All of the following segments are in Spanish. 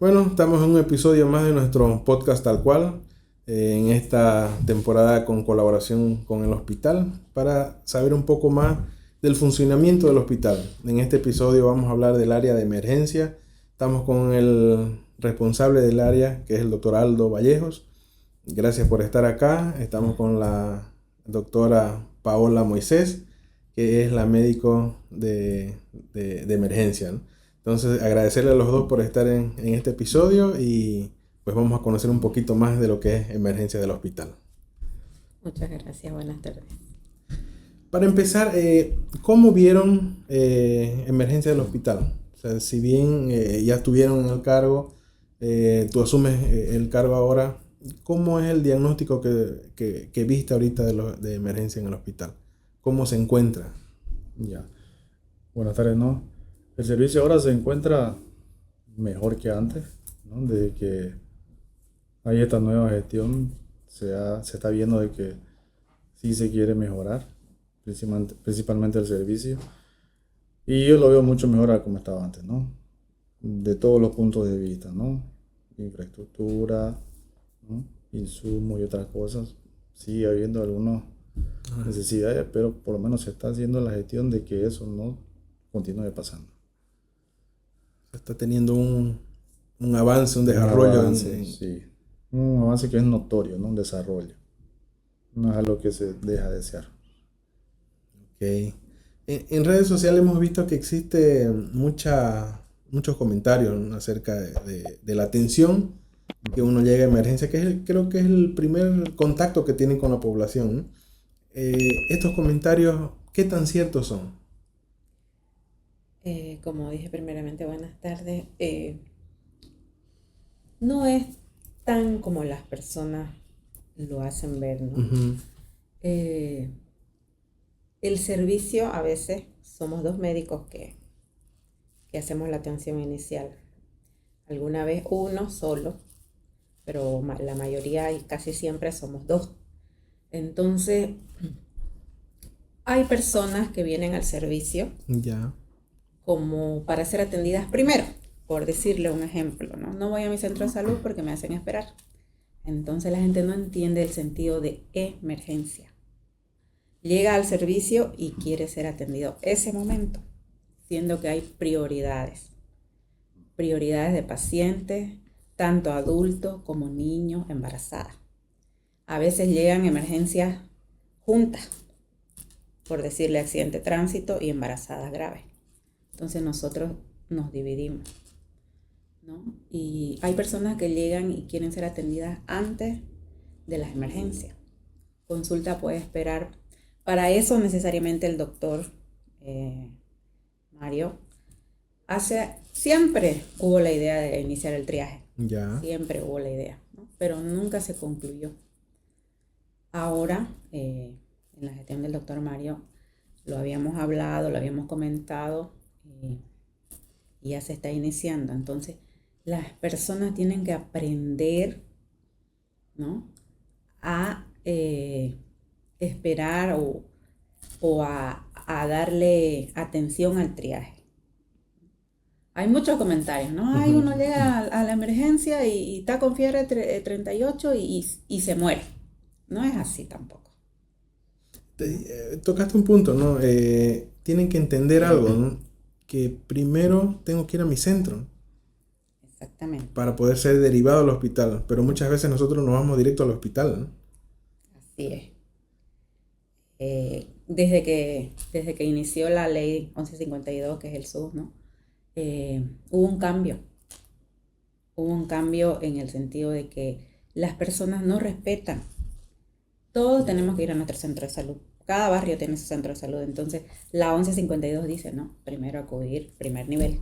Bueno, estamos en un episodio más de nuestro podcast Tal Cual, en esta temporada con colaboración con el hospital, para saber un poco más del funcionamiento del hospital. En este episodio vamos a hablar del área de emergencia. Estamos con el responsable del área, que es el doctor Aldo Vallejos. Gracias por estar acá. Estamos con la doctora Paola Moisés, que es la médico de emergencia, ¿no? Entonces, agradecerle a los dos por estar en este episodio y pues vamos a conocer un poquito más de lo que es emergencia del hospital. Muchas gracias, buenas tardes. Para empezar, ¿cómo vieron emergencia del hospital? O sea, si bien ya estuvieron en el cargo, tú asumes el cargo ahora, ¿cómo es el diagnóstico que viste ahorita de emergencia en el hospital? ¿Cómo se encuentra? Ya, buenas tardes, ¿no? El servicio ahora se encuentra mejor que antes, ¿no? Desde que hay esta nueva gestión, se está viendo de que sí se quiere mejorar, principalmente el servicio. Y yo lo veo mucho mejor a como estaba antes, ¿no? De todos los puntos de vista, ¿no? Infraestructura, ¿no? Insumos y otras cosas. Sigue habiendo algunas necesidades, pero por lo menos se está haciendo la gestión de que eso no continúe pasando. Está teniendo un avance, un desarrollo. Un avance, sí. Un avance que es notorio, ¿no? Un desarrollo. No es algo que se deja de desear. Ok. En redes sociales hemos visto que existe muchos comentarios, ¿no?, acerca de la atención que uno llega a emergencia, que creo que es el primer contacto que tienen con la población, ¿no? Estos comentarios, ¿qué tan ciertos son? Como dije primeramente, buenas tardes. No es tan como las personas lo hacen ver, ¿no? Uh-huh. El servicio, a veces somos dos médicos que hacemos la atención inicial. Alguna vez uno solo, pero la mayoría y casi siempre somos dos. Entonces, hay personas que vienen al servicio Ya. como para ser atendidas primero, por decirle un ejemplo, ¿no? No voy a mi centro de salud porque me hacen esperar. Entonces la gente no entiende el sentido de emergencia. Llega al servicio y quiere ser atendido ese momento, siendo que hay prioridades de pacientes, tanto adultos como niños, embarazadas. A veces llegan emergencias juntas, por decirle accidente de tránsito y embarazadas graves. Entonces nosotros nos dividimos, ¿no? Y hay personas que llegan y quieren ser atendidas antes de las emergencias. Consulta puede esperar. Para eso necesariamente el doctor Mario siempre hubo la idea de iniciar el triaje. Ya. Siempre hubo la idea, ¿no? Pero nunca se concluyó. Ahora, en la gestión del doctor Mario, lo habíamos hablado, lo habíamos comentado, y ya se está iniciando. Entonces, las personas tienen que aprender, ¿no?, a esperar o a darle atención al triaje. Hay muchos comentarios, ¿no? Ay, uno llega a la emergencia y está con fiebre 38 y se muere. No es así tampoco. Tocaste un punto, ¿no? Tienen que entender algo, ¿no? Que primero tengo que ir a mi centro Exactamente. para poder ser derivado al hospital, pero muchas veces nosotros nos vamos directo al hospital, ¿no? Así es. Desde que inició la ley 1152, que es el SUS, ¿no? Hubo un cambio. Hubo un cambio en el sentido de que las personas no respetan. Todos tenemos que ir a nuestro centro de salud. Cada barrio tiene su centro de salud. Entonces, la 1152 dice, no, primero acudir, primer nivel.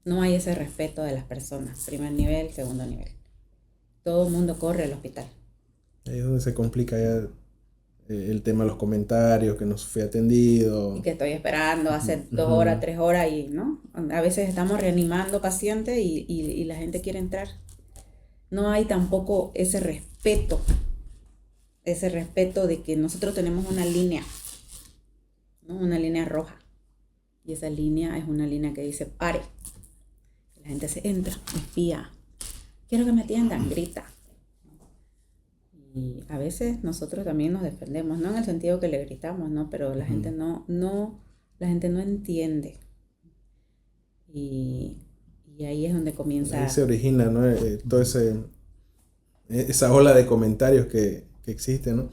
No hay ese respeto de las personas. Primer nivel, segundo nivel. Todo el mundo corre al hospital. Ahí es donde se complica ya el tema de los comentarios, que no fui atendido. Y que estoy esperando hace 2 horas, 3 horas y, ¿no? A veces estamos reanimando pacientes y la gente quiere entrar. No hay tampoco ese respeto de que nosotros tenemos una línea, ¿no? Una línea roja. Y esa línea es una línea que dice pare. La gente se entra, espía, quiero que me atiendan, grita. Y a veces nosotros también nos defendemos, no en el sentido que le gritamos, ¿no? Pero la gente la gente no entiende. Y ahí es donde comienza. Ahí se origina, ¿no? Todo esa ola de comentarios que existe, ¿no?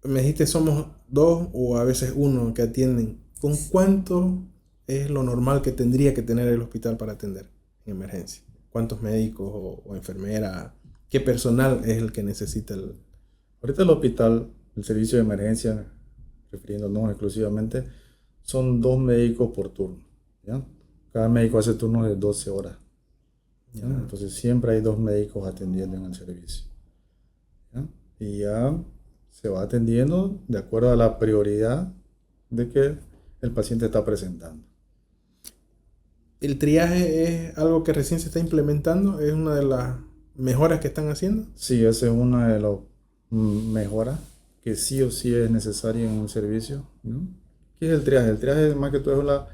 Me dijiste somos 2 o a veces 1 que atienden. ¿Con cuánto es lo normal que tendría que tener el hospital para atender en emergencia? ¿Cuántos médicos o enfermeras? ¿Qué personal es el que necesita el...? Ahorita el hospital, el servicio de emergencia, refiriéndonos exclusivamente, son 2 médicos por turno, ¿ya? Cada médico hace turnos de 12 horas. ¿Ya? Entonces siempre hay 2 médicos atendiendo en el servicio, ¿ya? Y ya se va atendiendo de acuerdo a la prioridad de que el paciente está presentando. ¿El triaje es algo que recién se está implementando? ¿Es una de las mejoras que están haciendo? Sí, esa es una de las mejoras que sí o sí es necesaria en un servicio, ¿no? ¿Qué es el triaje? El triaje es más que todo la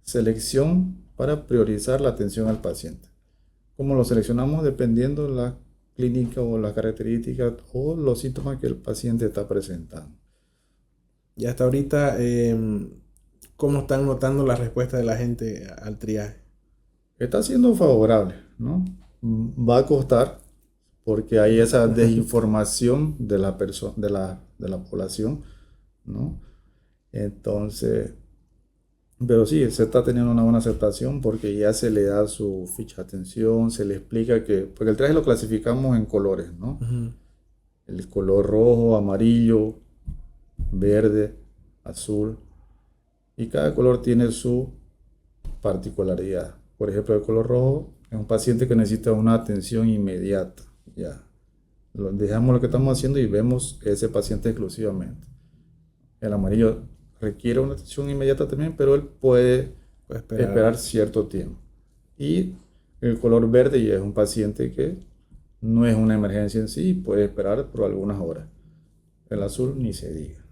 selección para priorizar la atención al paciente. ¿Cómo lo seleccionamos? Dependiendo de la clínica o las características o los síntomas que el paciente está presentando. Y hasta ahorita, ¿cómo están notando la respuesta de la gente al triaje? Está siendo favorable, ¿no? Va a costar porque hay esa desinformación de la población, ¿no? Entonces, pero sí, se está teniendo una buena aceptación porque ya se le da su ficha de atención, se le explica porque el traje lo clasificamos en colores, ¿no? Uh-huh. El color rojo, amarillo, verde, azul, y cada color tiene su particularidad. Por ejemplo, el color rojo es un paciente que necesita una atención inmediata, ya. Dejamos lo que estamos haciendo y vemos ese paciente exclusivamente. El amarillo requiere una atención inmediata también, pero él puede esperar cierto tiempo. Y el color verde ya es un paciente que no es una emergencia en sí, puede esperar por algunas horas. El azul ni se diga.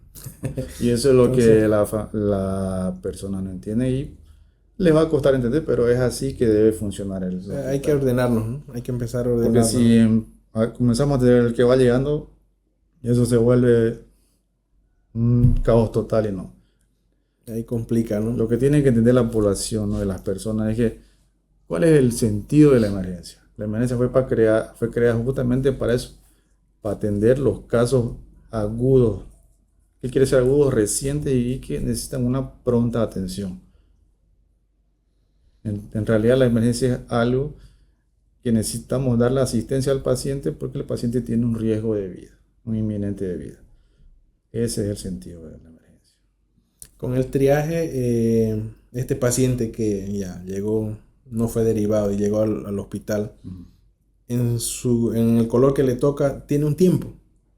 Y eso es lo que la persona no entiende y le va a costar entender, pero es así que debe funcionar el hospital. Hay que ordenarnos, ¿no? Hay que empezar a ordenarnos. Porque si comenzamos a tener el que va llegando, eso se vuelve un caos total y no. Ahí complica, ¿no? Lo que tiene que entender la población, ¿no? De las personas es que ¿cuál es el sentido de la emergencia? La emergencia fue creada justamente para eso, para atender los casos agudos. ¿Qué quiere decir agudos? Recientes y que necesitan una pronta atención. En realidad la emergencia es algo que necesitamos dar la asistencia al paciente porque el paciente tiene un riesgo de vida, un inminente de vida. Ese es el sentido de la emergencia. Con el triaje, este paciente que ya llegó, no fue derivado y llegó al hospital, en el color que le toca, tiene un tiempo.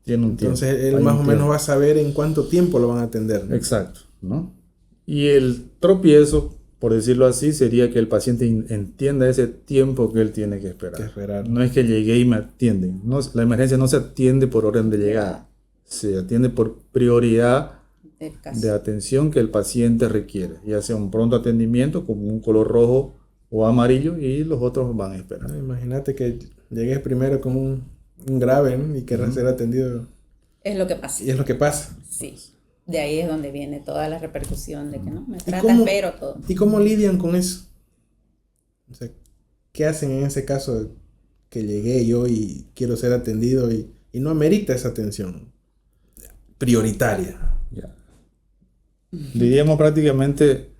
Entonces él más o menos va a saber en cuánto tiempo lo van a atender, ¿no? Exacto, ¿no? Y el tropiezo, por decirlo así, sería que el paciente entienda ese tiempo que él tiene que esperar. No es que llegué y me atienden. No, la emergencia no se atiende por orden de llegada. Se atiende por prioridad de atención que el paciente requiere. Ya sea un pronto atendimiento con un color rojo o amarillo y los otros van a esperar. Imagínate que llegues primero con un grave, ¿no? Y querrás ser atendido. Es lo que pasa. Y es lo que pasa. Sí. De ahí es donde viene toda la repercusión de que no me tratan, pero todo. ¿Y cómo lidian con eso? O sea, ¿qué hacen en ese caso de que llegué yo y quiero ser atendido y no amerita esa atención prioritaria? Ya. Lidiamos prácticamente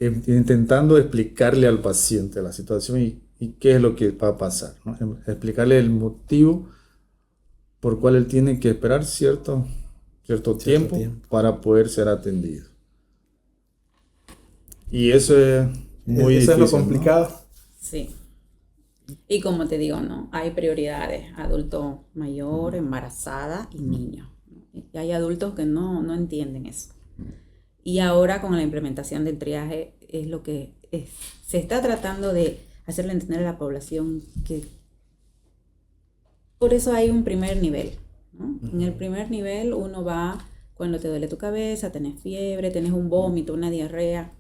intentando explicarle al paciente la situación y qué es lo que va a pasar, ¿no? Explicarle el motivo por cual él tiene que esperar cierto tiempo para poder ser atendido. Y eso es muy difícil. Eso es lo complicado, ¿no? Sí. Y como te digo, ¿no? Hay prioridades: adulto mayor, embarazada y niño. Y hay adultos que no entienden eso. Y ahora con la implementación del triaje es lo que se está tratando de hacerle entender a la población que por eso hay un primer nivel, ¿no? En el primer nivel uno va cuando te duele tu cabeza, tenés fiebre, tenés un vómito, una diarrea,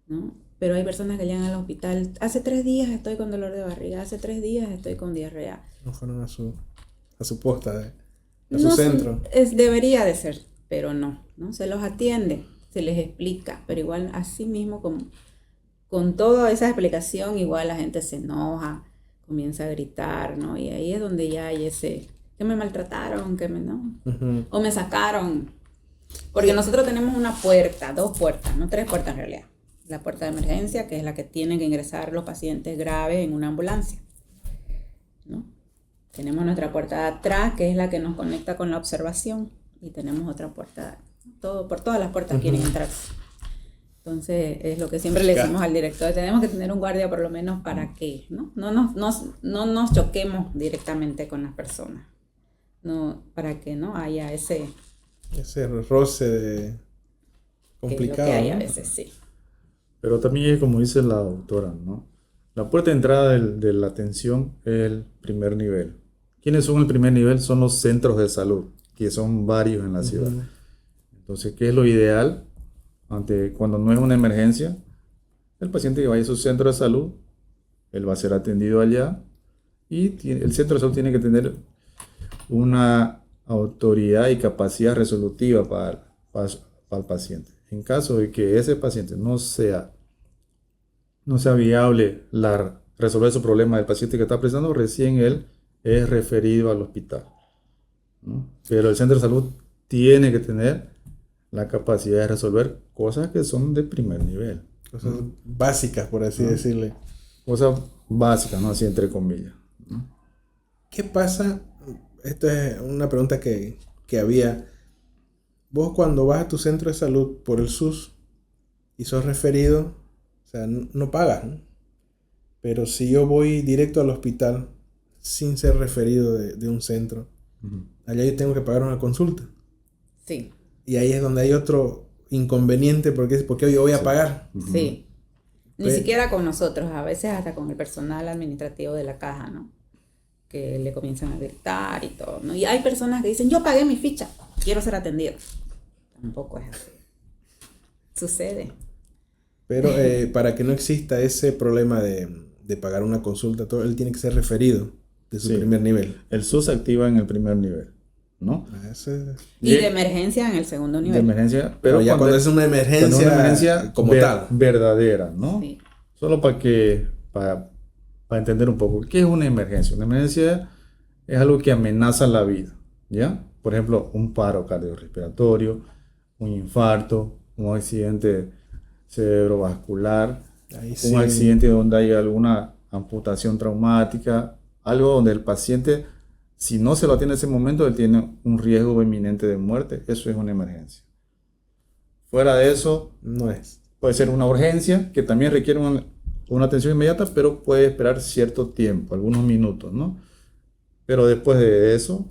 ¿no? Pero hay personas que llegan al hospital, hace 3 días estoy con dolor de barriga, hace 3 días estoy con diarrea. No fueron a su posta, a su No, centro. Debería de ser, pero no se los atiende, se les explica, pero igual así mismo con toda esa explicación, igual la gente se enoja, comienza a gritar, ¿no? Y ahí es donde ya hay ese, que me maltrataron, ¿no? Ujú. O me sacaron. Porque nosotros tenemos una puerta, 2 puertas, no 3 puertas en realidad. La puerta de emergencia, que es la que tienen que ingresar los pacientes graves en una ambulancia, ¿no? Tenemos nuestra puerta de atrás, que es la que nos conecta con la observación, y tenemos otra puerta, por todas las puertas quieren entrar. Entonces, es lo que siempre le decimos al director, tenemos que tener un guardia por lo menos para que no nos choquemos directamente con las personas, no, para que no haya ese roce de complicado, que lo que hay ¿no? a veces, sí. Pero también es como dice la doctora, ¿no? La puerta de entrada de la atención es el primer nivel. ¿Quiénes son el primer nivel? Son los centros de salud, que son varios en la ciudad. Entonces, ¿qué es lo ideal? Cuando no es una emergencia, el paciente que vaya a su centro de salud, él va a ser atendido allá y el centro de salud tiene que tener una autoridad y capacidad resolutiva para el paciente. En caso de que ese paciente no sea viable resolver su problema del paciente que está prestando, recién él es referido al hospital, ¿no? Pero el centro de salud tiene que tener la capacidad de resolver cosas que son de primer nivel. Cosas básicas, por así decirle. Cosas básicas, ¿no? Así entre comillas, ¿no? ¿Qué pasa? Esto es una pregunta que había. Vos cuando vas a tu centro de salud por el SUS y sos referido, o sea, no pagas, ¿no? Pero si yo voy directo al hospital sin ser referido de un centro, allá yo tengo que pagar una consulta. Sí. Y ahí es donde hay otro inconveniente porque yo voy a pagar. Sí. Ni siquiera con nosotros, a veces hasta con el personal administrativo de la caja, ¿no? Que le comienzan a gritar y todo, ¿no? Y hay personas que dicen, yo pagué mi ficha, quiero ser atendido. Tampoco es así. Sucede. Pero para que no exista ese problema de pagar una consulta, todo, él tiene que ser referido de su primer nivel. El SUS se activa en el primer nivel, ¿no? Y de emergencia en el segundo nivel. De emergencia, pero ya cuando es una emergencia como tal. Verdadera, ¿no? Sí. Solo para entender un poco. ¿Qué es una emergencia? Una emergencia es algo que amenaza la vida, ¿ya? Por ejemplo, un paro cardiorrespiratorio, un infarto, un accidente cerebrovascular, un accidente donde hay alguna amputación traumática, algo donde el paciente, si no se lo atiende en ese momento, él tiene un riesgo inminente de muerte. Eso es una emergencia. Fuera de eso, no es. Puede ser una urgencia que también requiere una atención inmediata, pero puede esperar cierto tiempo, algunos minutos, ¿no? Pero después de eso,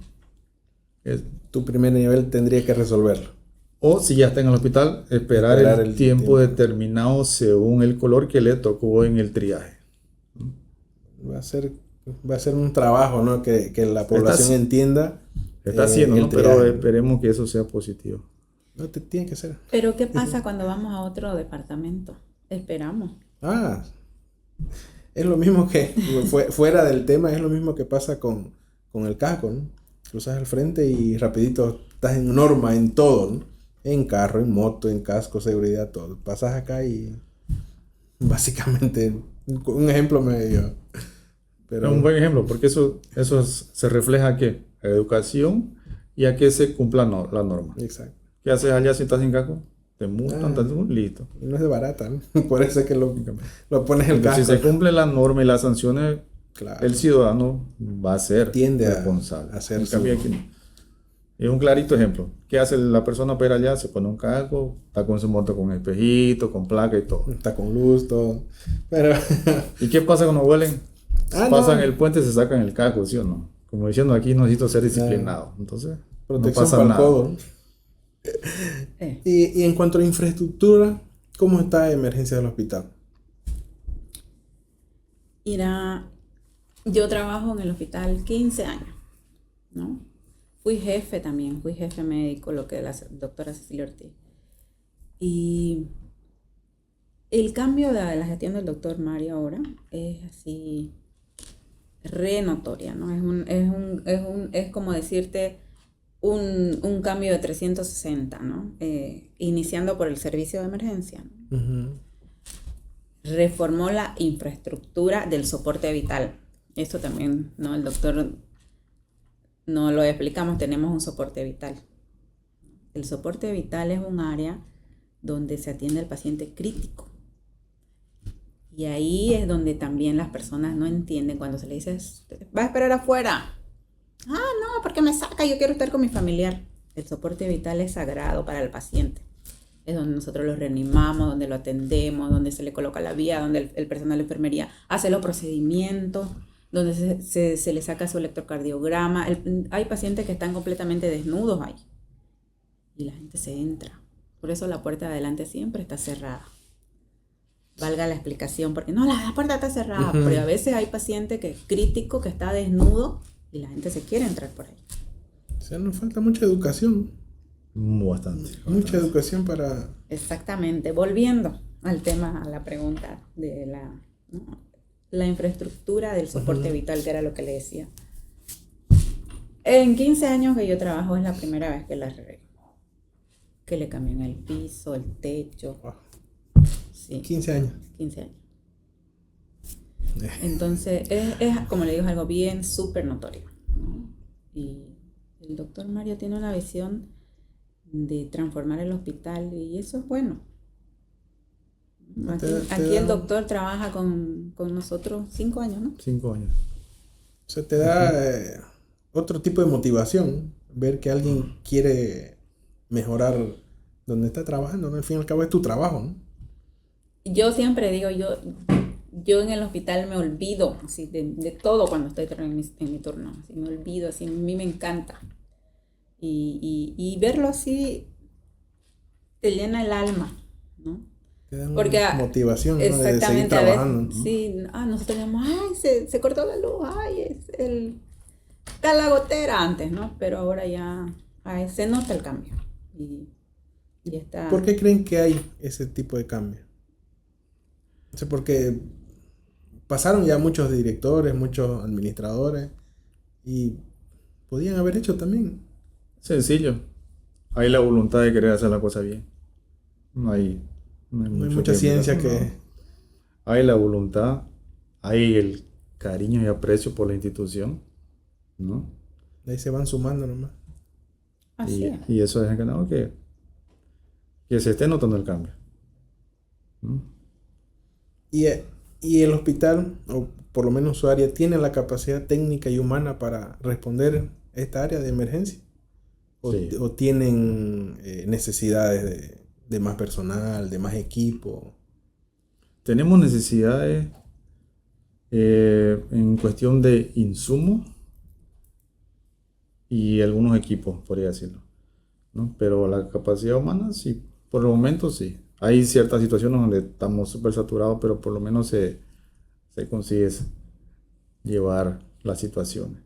tu primer nivel tendría que resolverlo. O si ya está en el hospital, esperar el tiempo determinado según el color que le tocó en el triaje. Va a ser un trabajo, ¿no? Que la población entienda. Está haciendo, ¿no? Pero esperemos que eso sea positivo. No, tiene que ser. Pero ¿qué pasa cuando vamos a otro departamento? Esperamos. Es lo mismo que, fuera del tema, es lo mismo que pasa con el casco, ¿no? Cruzas al frente y rapidito estás en norma en todo, ¿no? En carro, en moto, en casco, seguridad, todo. Pasas acá y básicamente un ejemplo medio. Pero es un buen ejemplo, porque eso se refleja a qué, a educación y a que se cumpla la norma. Exacto. ¿Qué haces allá si estás sin casco? Te multan, listo. No es de barata, ¿no? Por eso es que lo pones en el casco. Si se cumple la norma y las sanciones, claro, el ciudadano va a ser responsable. A ser es un clarito ejemplo. ¿Qué hace la persona para ir allá? Se pone un casco, está con su moto con espejito, con placa y todo. Está con luz, todo. Pero ¿y qué pasa cuando vuelen? Pasan el puente y se sacan el casco, ¿sí o no? Como diciendo, aquí necesito ser disciplinado. Entonces, protección no pasa para nada. el codo. Y en cuanto a infraestructura, ¿cómo está la emergencia del hospital? Mira, yo trabajo en el hospital 15 años, ¿no? Fui jefe médico, lo que la doctora Cecilia Ortiz. Y El cambio de la gestión del doctor Mario ahora es así re notoria, ¿no? Es como decirte un cambio de 360, ¿no? Iniciando por el servicio de emergencia, ¿no? Ujú. Reformó la infraestructura del soporte vital. Esto también, ¿no? El doctor no lo explicamos, tenemos un soporte vital. El soporte vital es un área donde se atiende al paciente crítico. Y ahí es donde también las personas no entienden cuando se le dice, va a esperar afuera. Ah, no, porque me saca, yo quiero estar con mi familiar. El soporte vital es sagrado para el paciente. Es donde nosotros lo reanimamos, donde lo atendemos, donde se le coloca la vía, donde el personal de enfermería hace los procedimientos, donde se le saca su electrocardiograma. Hay pacientes que están completamente desnudos ahí. Y la gente se entra. Por eso la puerta de adelante siempre está cerrada. Valga la explicación, porque no, la puerta está cerrada, Ujú. pero a veces hay paciente que es crítico, que está desnudo y la gente se quiere entrar por ahí. O sea, nos falta mucha educación. Bastante. Mucha educación para... Exactamente, volviendo al tema, a la pregunta de ¿no? La infraestructura del soporte vital, que era lo que le decía. En 15 años que yo trabajo es la primera vez que la arreglo. Que le cambian el piso, el techo. Wow, Sí, 15 años. 15 años. Entonces, como le digo, es algo bien súper notorio, ¿no? Y el doctor Mario tiene una visión de transformar el hospital y eso es bueno. Aquí el doctor trabaja con nosotros 5 años, ¿no? 5 años. O sea, te da otro tipo de motivación, ver que alguien quiere mejorar donde está trabajando, ¿no? Al fin y al cabo es tu trabajo, ¿no? Yo siempre digo, yo en el hospital me olvido así, de todo cuando estoy en mi turno, así, me olvido, así, a mí me encanta. Y verlo así te llena el alma, ¿no? Te da Porque una motivación, ¿no? De seguir exactamente, a trabajando, veces, ¿no? sí, nosotros decimos, ay, se cortó la luz, ay, está la gotera antes, ¿no? Pero ahora ya se nota el cambio. Y está. ¿Por qué creen que hay ese tipo de cambio? O sea, porque pasaron ya muchos directores, muchos administradores y podían haber hecho también. Sencillo. Hay la voluntad de querer hacer la cosa bien. No hay No hay mucho mucha ciencia mirar. que... No. Hay la voluntad, hay el cariño y aprecio por la institución, ¿no? Ahí se van sumando nomás. Así es. Y eso es ganado que se esté notando el cambio, ¿no? Y el hospital, o por lo menos su área, tiene la capacidad técnica y humana para responder a esta área de emergencia. Sí. O tienen necesidades de más personal, de más equipo. Tenemos necesidades en cuestión de insumos y algunos equipos, podría decirlo, ¿no? Pero la capacidad humana, sí, por el momento sí. Hay ciertas situaciones donde estamos súper saturados, pero por lo menos se consigue llevar las situaciones.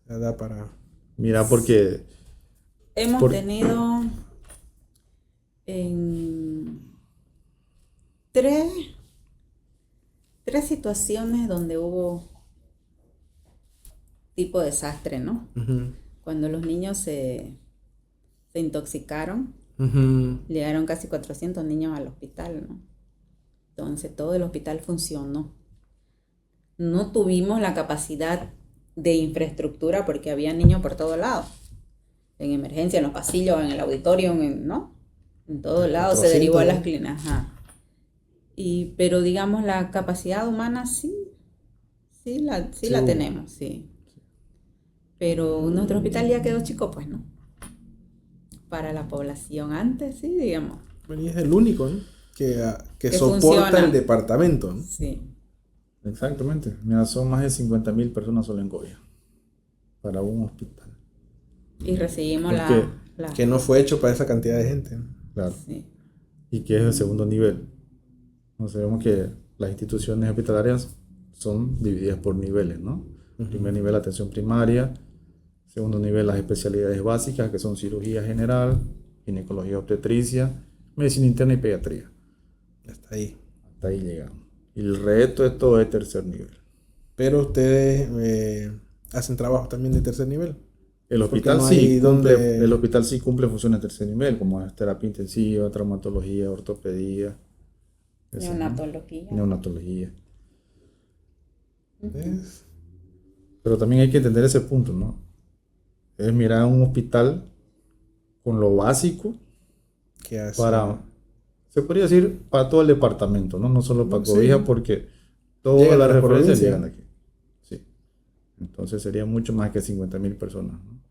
Se da para... Mira, porque Hemos tenido en tres situaciones donde hubo tipo desastre, ¿no? Ujú, Cuando los niños se intoxicaron, ujú. llegaron casi 400 niños al hospital, ¿no? Entonces todo el hospital funcionó. No tuvimos la capacidad de infraestructura porque había niños por todos lados. En emergencia, en los pasillos, en el auditorio, ¿no? En todos lados se derivó a las clínicas. Ajá. Pero digamos, la capacidad humana sí la tenemos, sí. Pero nuestro hospital ya quedó chico, pues, ¿no? Para la población antes, sí, digamos. Bueno, y es el único, ¿no? que soporta funciona. el departamento, ¿no? Sí. exactamente, mira, son más de 50,000 personas solo en Cobija para un hospital. Y recibimos Porque- Que no fue hecho para esa cantidad de gente, ¿no? Claro. Sí. Y que es el segundo nivel. No sabemos que las instituciones hospitalarias son divididas por niveles, ¿no? Primer nivel, atención primaria. Segundo nivel, las especialidades básicas, que son cirugía general, ginecología obstetricia, medicina interna y pediatría. Hasta ahí. Hasta ahí llegamos. Y el resto es todo de tercer nivel. Pero ustedes hacen trabajo también de tercer nivel. El hospital, no sí hay cumple, el hospital sí cumple funciones de tercer nivel, como es terapia intensiva, traumatología, ortopedia, Neonatología. neonatología. ¿Ves? Pero también hay que entender ese punto, ¿no? Es mirar un hospital con lo básico ¿Qué hace? para, se podría decir, para todo el departamento, ¿no? No solo para Sí. Cobija, porque todas Llegan las a la referencias provincia. llegan aquí. Sí. Entonces sería mucho más que 50.000 personas, ¿no?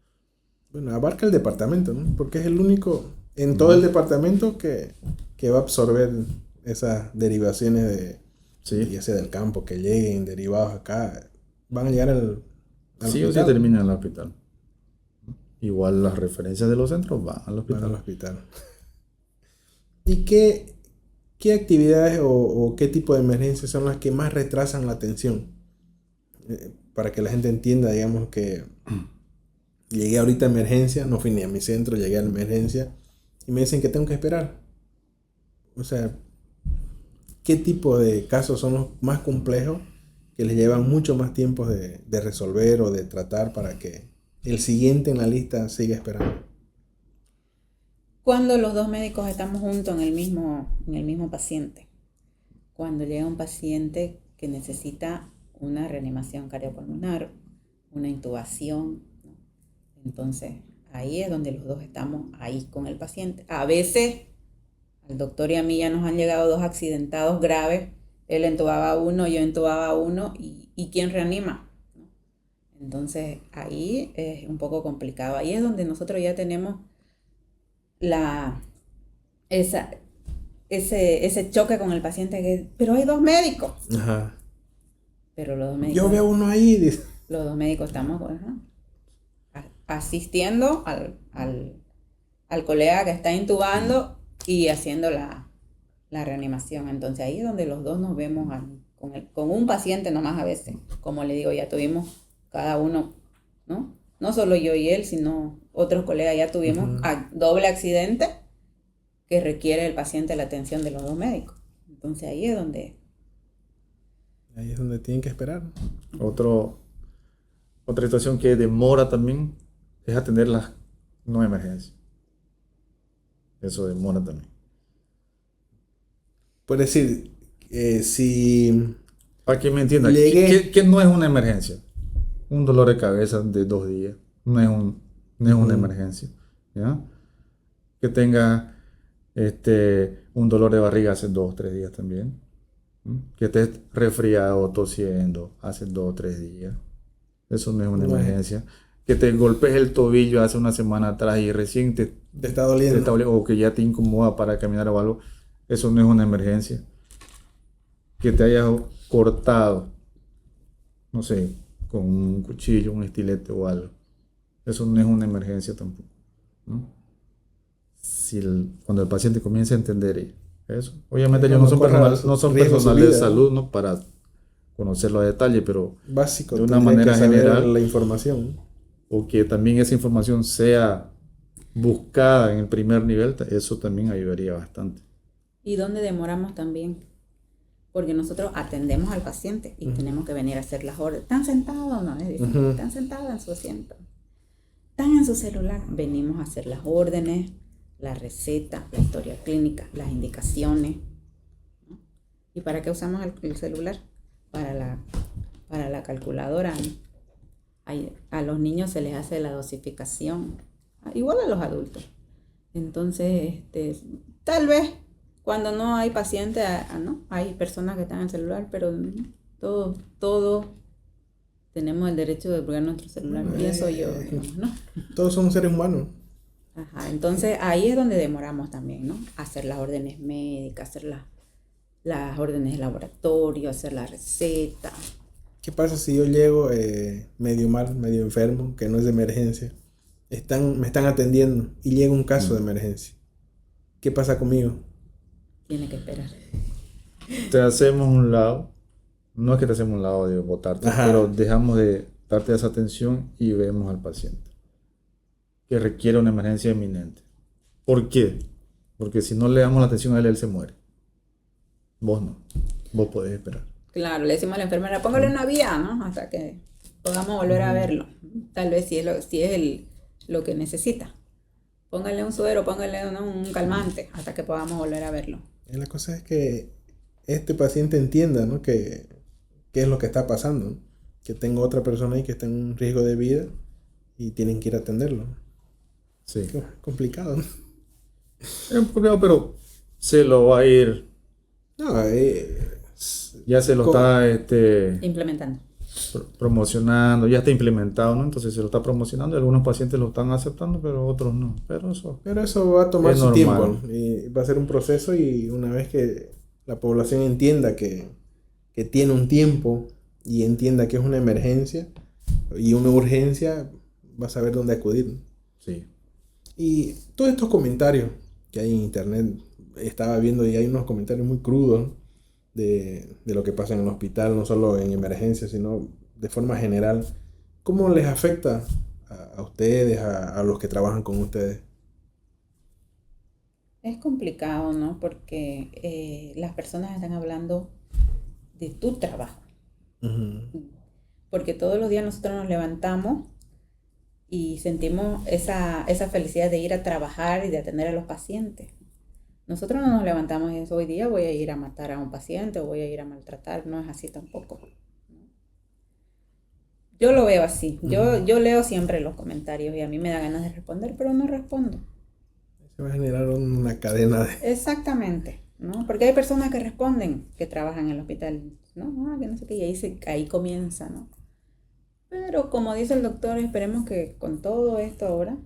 Bueno, abarca el departamento, ¿no? Porque es el único en todo el departamento que va a absorber esas derivaciones de, Sí. ya sea del campo, que lleguen derivados acá, van a llegar al Sí o sí hospital. termina en el hospital. Igual las referencias de los centros van al hospital. Van al hospital. ¿Y qué actividades o qué tipo de emergencias son las que más retrasan la atención? Para que la gente entienda, digamos, que llegué ahorita a emergencia, no fui ni a mi centro, llegué a la emergencia y me dicen que tengo que esperar. O sea, ¿qué tipo de casos son los más complejos que les llevan mucho más tiempo de resolver o de tratar para que el siguiente en la lista siga esperando? Cuando los dos médicos estamos juntos en el mismo paciente. Cuando llega un paciente que necesita una reanimación cardiopulmonar, una intubación, ¿no? Entonces ahí es donde los dos estamos ahí con el paciente. A veces al doctor y a mí ya nos han llegado dos accidentados graves. Él entubaba a uno, yo entubaba a uno y ¿quién reanima? ¿No? Entonces ahí es un poco complicado. Ahí es donde nosotros ya tenemos ese choque con el paciente, pero hay dos médicos. Ajá. Pero los dos médicos, Yo veo uno ahí, dice. los dos médicos estamos asistiendo al colega que está intubando y haciendo la reanimación. Entonces ahí es donde los dos nos vemos con un paciente nomás a veces. Como le digo, ya tuvimos cada uno, ¿no? No solo yo y él, sino otros colegas ya tuvimos doble accidente que requiere el paciente la atención de los dos médicos. Entonces ahí es donde tienen que esperar. Otra situación que demora también es atender las no emergencias. Eso demora también. Por decir, si Para que me entiendan, llegué- ¿qué no es una emergencia? Un dolor de cabeza de 2 días no es una emergencia, ¿ya? Que tenga un dolor de barriga hace 2 o 3 días también. Que estés resfriado o tosiendo hace 2 o 3 días. Eso no es una No es. emergencia. Que te golpees el tobillo hace una semana atrás y recién te está doliendo. o que ya te incomoda para caminar o algo. Eso no es una emergencia. Que te hayas cortado, no sé, con un cuchillo, un estilete o algo. Eso no es una emergencia tampoco, ¿no? Cuando el paciente comienza a entender eso. Obviamente ellos no son personal de salud, ¿no? Para conocerlo a detalle, pero Básico, de una tendría manera que saber general, la información. o que también esa información sea buscada en el primer nivel, eso también ayudaría bastante. y donde demoramos también, porque nosotros atendemos al paciente y tenemos que venir a hacer las órdenes. ¿Están sentados? No, están sentados en su asiento. Están en su celular. Venimos a hacer las órdenes, la receta, la historia clínica, las indicaciones, ¿no? ¿Y para qué usamos el celular? Para la calculadora, ¿no? A los niños se les hace la dosificación, igual a los adultos. Entonces, tal vez cuando no hay paciente, ¿no? Hay personas que están en el celular, pero todo tenemos el derecho de pegar nuestro celular, pienso yo, digamos, ¿no? Todos somos seres humanos. Ajá, entonces ahí es donde demoramos también, ¿no? Hacer las órdenes médicas, hacer las órdenes de laboratorio, hacer la receta. ¿Qué pasa si yo llego medio mal, medio enfermo, que no es de emergencia? Me están atendiendo y llega un caso de emergencia. ¿Qué pasa conmigo? Tiene que esperar. Te hacemos un lado, no es que te hacemos un lado de botarte, Ajá. pero dejamos de darte esa atención y vemos al paciente que requiere una emergencia inminente. ¿Por qué? Porque si no le damos la atención a él se muere. Vos no. Vos podés esperar. Claro, le decimos a la enfermera, póngale una vía, ¿no? Hasta que podamos volver a verlo. Tal vez si es lo que necesita. Póngale un suero, póngale un calmante, hasta que podamos volver a verlo. Y la cosa es que este paciente entienda, ¿no? Que qué es lo que está pasando, ¿no? Que tengo otra persona ahí que está en un riesgo de vida y tienen que ir a atenderlo. Sí. Qué complicado, ¿no? Es un complicado, pero se lo va a ir. No, Ya se lo está Implementando. promocionando, ya está implementado, ¿no? Entonces se lo está promocionando y algunos pacientes lo están aceptando, pero otros no. Pero eso va a tomar es su normal. tiempo, ¿no? Y va a ser un proceso, y una vez que la población entienda que tiene un tiempo y entienda que es una emergencia y una urgencia, va a saber dónde acudir, ¿no? Sí. Y todos estos comentarios que hay en internet, estaba viendo y hay unos comentarios muy crudos, ¿no? de lo que pasa en el hospital, no solo en emergencias, sino de forma general. ¿Cómo les afecta a ustedes, a los que trabajan con ustedes? Es complicado, ¿no? Porque las personas están hablando de tu trabajo. Uh-huh. Porque todos los días nosotros nos levantamos y sentimos esa felicidad de ir a trabajar y de atender a los pacientes. Nosotros no nos levantamos y decimos, hoy día voy a ir a matar a un paciente o voy a ir a maltratar. No es así tampoco. Yo lo veo así. Yo leo siempre los comentarios y a mí me da ganas de responder, pero no respondo. Se va a generar una cadena de... Exactamente, ¿no? Porque hay personas que responden, que trabajan en el hospital, ¿no? Que no sé qué, y ahí comienza, ¿no? Pero como dice el doctor, esperemos que con todo esto ahora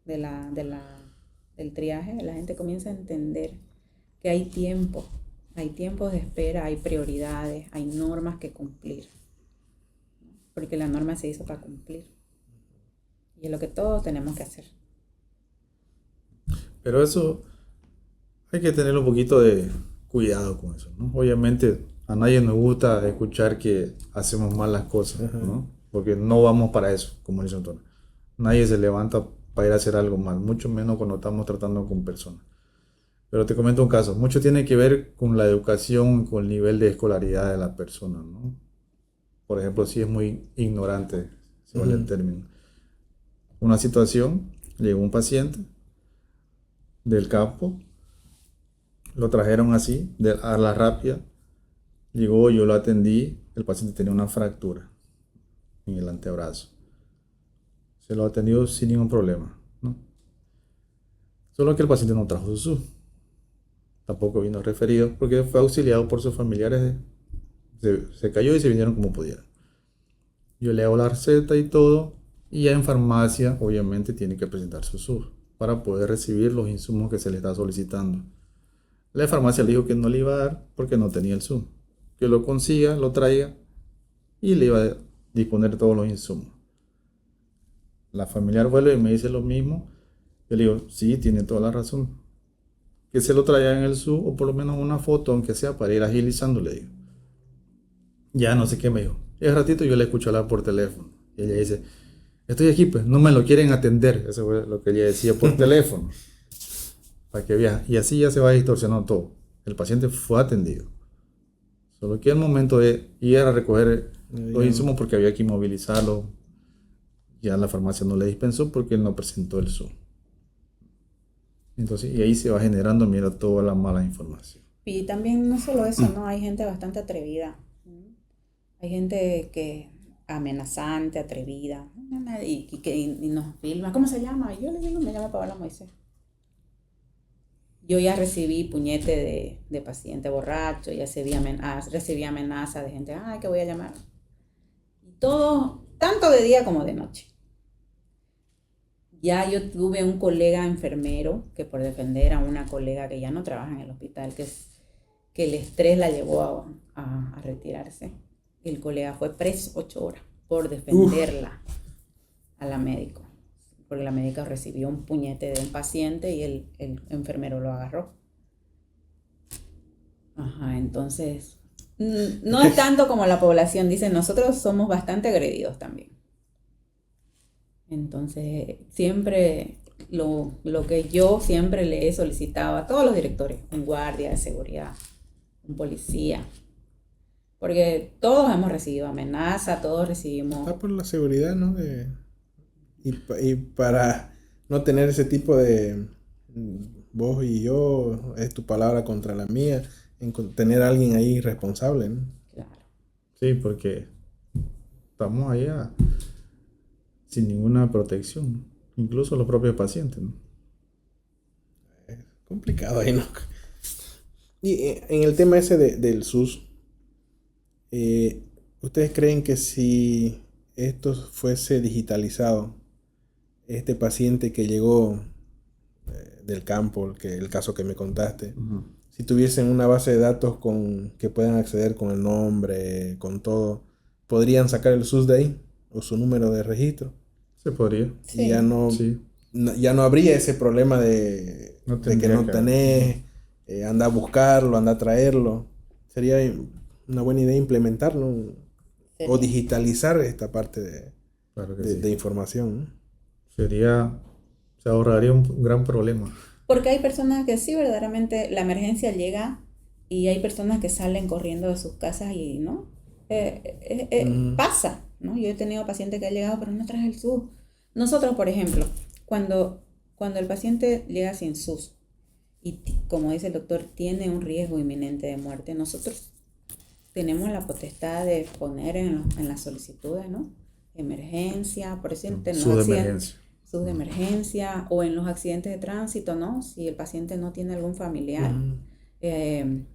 del triaje, la gente comienza a entender que hay tiempos de espera, hay prioridades, hay normas que cumplir. Porque la norma se hizo para cumplir. Y es lo que todos tenemos que hacer. Pero eso hay que tener un poquito de cuidado con eso, ¿no? Obviamente a nadie nos gusta escuchar que hacemos mal las cosas, ¿no? Porque no vamos para eso, como dice Antonio. Nadie se levanta para ir a hacer algo mal, mucho menos cuando estamos tratando con personas. Pero te comento un caso, mucho tiene que ver con la educación, con el nivel de escolaridad de la persona, ¿no? Por ejemplo, si es muy ignorante, si vale el término. Una situación, llegó un paciente del campo, lo trajeron así, a la rápida, llegó, yo lo atendí, el paciente tenía una fractura en el antebrazo. Se lo atendió sin ningún problema, ¿no? Solo que el paciente no trajo su SUS. Tampoco vino referido porque fue auxiliado por sus familiares. Se cayó y se vinieron como pudieron. Yo le hago la receta y todo, y ya en farmacia obviamente tiene que presentar su SUS para poder recibir los insumos que se le está solicitando. La farmacia le dijo que no le iba a dar porque no tenía el SUS, que lo consiga, lo traiga y le iba a disponer todos los insumos. La familiar vuelve y me dice lo mismo. Yo le digo, sí, tiene toda la razón, que se lo traiga en el SUS o por lo menos una foto, aunque sea para ir agilizando, le digo. Ya no sé qué me dijo. Y al ratito yo le escucho hablar por teléfono y ella dice, estoy aquí, pues no me lo quieren atender. Eso fue lo que ella decía por teléfono, para que vea. Y así ya se va distorsionando todo. El paciente fue atendido, solo que al momento de ir a recoger los insumos, porque había que inmovilizarlo, ya la farmacia no le dispensó porque él no presentó el SUS. Entonces, y ahí se va generando, mira, toda la mala información. Y también no solo eso, ¿no? Hay gente bastante atrevida. Hay gente que amenazante, atrevida, y nos filma. ¿Cómo se llama? Yo le digo, me llama Paola Moisés. Yo ya recibí puñete de paciente borracho, ya recibí amenaza de gente, que voy a llamar. Y todo, tanto de día como de noche. Ya yo tuve un colega enfermero que por defender a una colega que ya no trabaja en el hospital, que el estrés la llevó a retirarse. El colega fue preso 8 horas por defenderla a la médico. Porque la médica recibió un puñete de un paciente y el enfermero lo agarró. Entonces, no es tanto como la población dice, nosotros somos bastante agredidos también. Entonces, siempre lo que yo siempre le he solicitado a todos los directores, un guardia de seguridad, un policía. Porque todos hemos recibido amenaza, todos recibimos... Está por la seguridad, ¿no? Y para no tener ese tipo de vos y yo, es tu palabra contra la mía, tener a alguien ahí responsable, ¿no? Claro. Sí, porque estamos allá sin ninguna protección, incluso los propios pacientes, ¿no? Complicado ahí, ¿no? Y en el tema ese del SUS, ¿ustedes creen que si esto fuese digitalizado, este paciente que llegó del campo, el caso que me contaste, Ujú. si tuviesen una base de datos con que puedan acceder con el nombre, con todo, podrían sacar el SUS de ahí o su número de registro Se podría, y ya Sí. sí, ya no habría ese problema de, no de que tendría no que. tenés, anda a buscarlo, anda a traerlo. Sería una buena idea implementarlo o Sería. digitalizar esta parte Claro que de sí. información, ¿no? Se ahorraría un gran problema. Porque hay personas que sí, verdaderamente la emergencia llega y hay personas que salen corriendo de sus casas y no. Ujú. Pasa, ¿no? Yo he tenido pacientes que han llegado pero no traje el SUS. Nosotros, por ejemplo, cuando el paciente llega sin SUS y como dice el doctor, tiene un riesgo inminente de muerte, nosotros tenemos la potestad de poner en las solicitudes, ¿no? Emergencia, por eso en los Su de accidentes, emergencia. sus de emergencia o en los accidentes de tránsito, ¿no? Si el paciente no tiene algún familiar, Ujú. eh,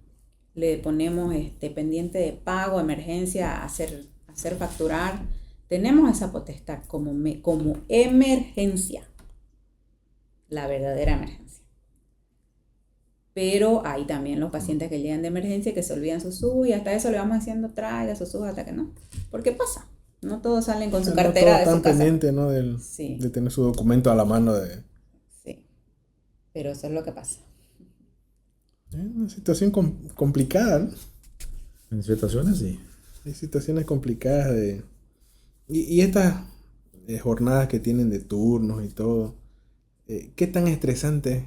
le ponemos pendiente de pago, emergencia, hacer facturar. Tenemos esa potestad como emergencia, la verdadera emergencia. Pero hay también los pacientes que llegan de emergencia que se olvidan su SUS y hasta eso le vamos diciendo traiga su SUS hasta que no. ¿Por qué pasa? No todos salen con su No cartera todos de están su casa. pendientes, ¿no? Sí, De tener su documento a la mano de sí. Pero eso es lo que pasa. una situación complicada, ¿no? En situaciones sí. Hay situaciones complicadas y estas jornadas que tienen de turnos y todo, ¿qué tan estresante,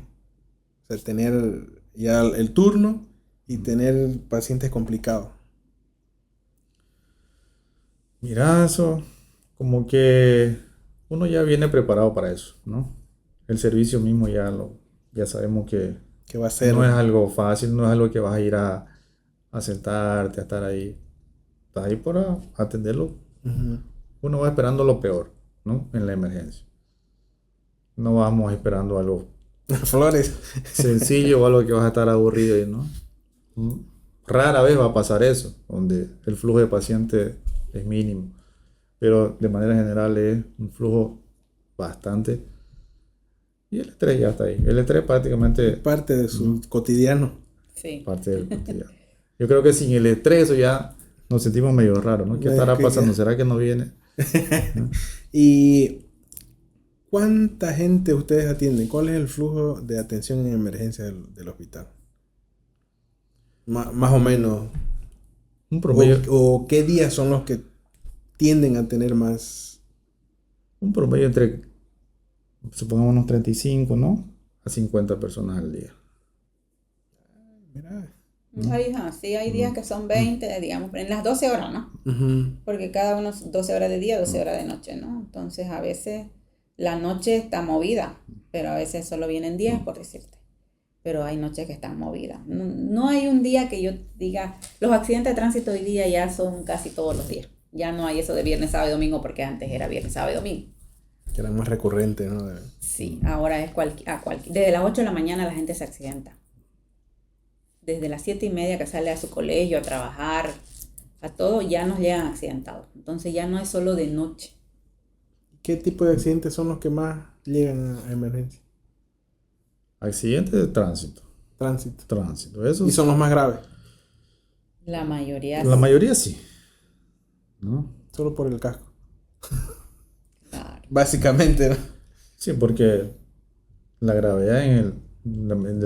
o sea, tener ya el turno y tener pacientes complicados? Mira, eso, como que uno ya viene preparado para eso, ¿no? El servicio mismo ya sabemos que ¿Qué va a ser? no es algo fácil, no es algo que vas a ir a sentarte, a estar ahí. Estás ahí para atenderlo. Ujú. Uno va esperando lo peor, ¿no? En la emergencia. No vamos esperando algo Flores. sencillo o algo que vas a estar aburrido, ¿no? Rara vez va a pasar eso, donde el flujo de pacientes es mínimo, pero de manera general es un flujo bastante. Y el estrés ya está ahí. El estrés prácticamente Parte de su cotidiano. Sí. parte del cotidiano. Yo creo que sin el estrés eso ya nos sentimos medio raros, ¿no? ¿Qué estará pasando? ¿Será que no viene? ¿No? ¿Y cuánta gente ustedes atienden? ¿Cuál es el flujo de atención en emergencia del hospital? Más o menos. Un promedio, ¿O qué días son los que tienden a tener más? un promedio entre, supongamos, unos 35, ¿no? A 50 personas al día. Mira. Sí, hay días que son 20, digamos, en las 12 horas, ¿no? Ujú. Porque cada uno es 12 horas de día, 12 horas de noche, ¿no? Entonces a veces la noche está movida, pero a veces solo vienen 10, por decirte. Pero hay noches que están movidas. No, no hay un día que yo diga, los accidentes de tránsito hoy día ya son casi todos los días. Ya no hay eso de viernes, sábado y domingo, porque antes era viernes, sábado y domingo. Que era más recurrente, ¿no? Sí, ahora es desde las 8 de la mañana la gente se accidenta. Desde las 7:30 que sale a su colegio, a trabajar, a todo, ya nos llegan accidentados. Entonces ya no es solo de noche. ¿Qué tipo de accidentes son los que más llegan a emergencia? Accidentes de tránsito. Tránsito. Eso Y son los más graves, La mayoría la sí. mayoría sí, ¿no? solo por el casco. Claro. Básicamente, ¿no? Sí, porque la gravedad de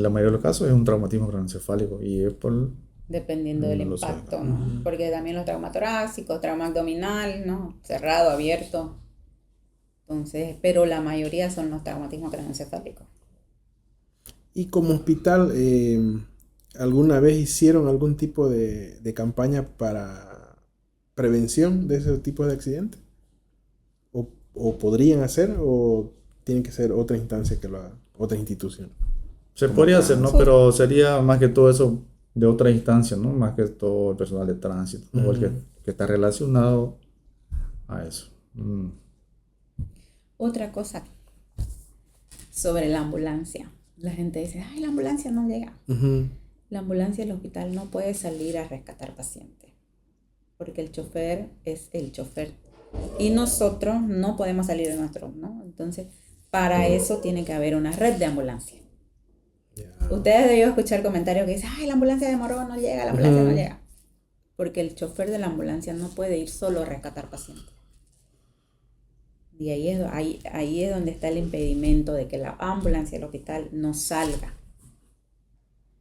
la mayoría de los casos es un traumatismo craneoencefálico y es por Dependiendo del Lo sé. impacto, ¿no? Porque también los traumas torácicos, trauma abdominal, ¿no? Cerrado, abierto. Entonces, pero la mayoría son los traumatismos craneoencefálicos. Y como hospital, ¿alguna vez hicieron algún tipo de campaña para prevención de ese tipo de accidentes? ¿O podrían hacer o tiene que ser otra instancia que lo haga, otra institución? Se podría hacer, ¿no? Pero sería más que todo eso de otra instancia, ¿no? Más que todo el personal de tránsito, ¿no? O el que está relacionado a eso. Otra cosa sobre la ambulancia. La gente dice, ay, la ambulancia no llega. La ambulancia del hospital no puede salir a rescatar pacientes, porque el chofer es el chofer. Y nosotros no podemos salir de nuestro, ¿no? Entonces, para eso tiene que haber una red de ambulancia. Ustedes deben escuchar comentarios que dicen, ay, la ambulancia demoró, no llega, la ambulancia no llega. Porque el chofer de la ambulancia no puede ir solo a rescatar pacientes. Y ahí es donde está el impedimento de que la ambulancia del hospital no salga.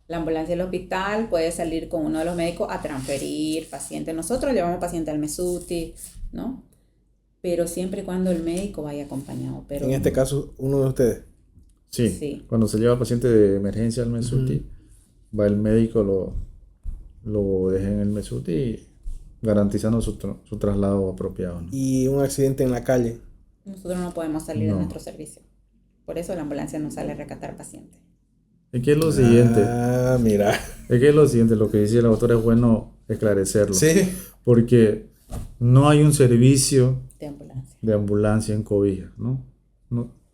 La ambulancia del hospital puede salir con uno de los médicos a transferir pacientes. Nosotros llevamos pacientes al Mesuti, ¿no? Pero siempre y cuando el médico vaya acompañado. Pero en este caso, uno de ustedes. Sí. Cuando se lleva al paciente de emergencia al Mesuti, va el médico, lo deja en el Mesuti garantizando su traslado apropiado, ¿no? Y un accidente en la calle. Nosotros no podemos salir de nuestro servicio. Por eso la ambulancia no sale a rescatar pacientes. Es que es lo siguiente. Mira. Es que es lo siguiente, lo que dice la doctora es bueno esclarecerlo. Sí. Porque no hay un servicio de ambulancia en Cobija, ¿no?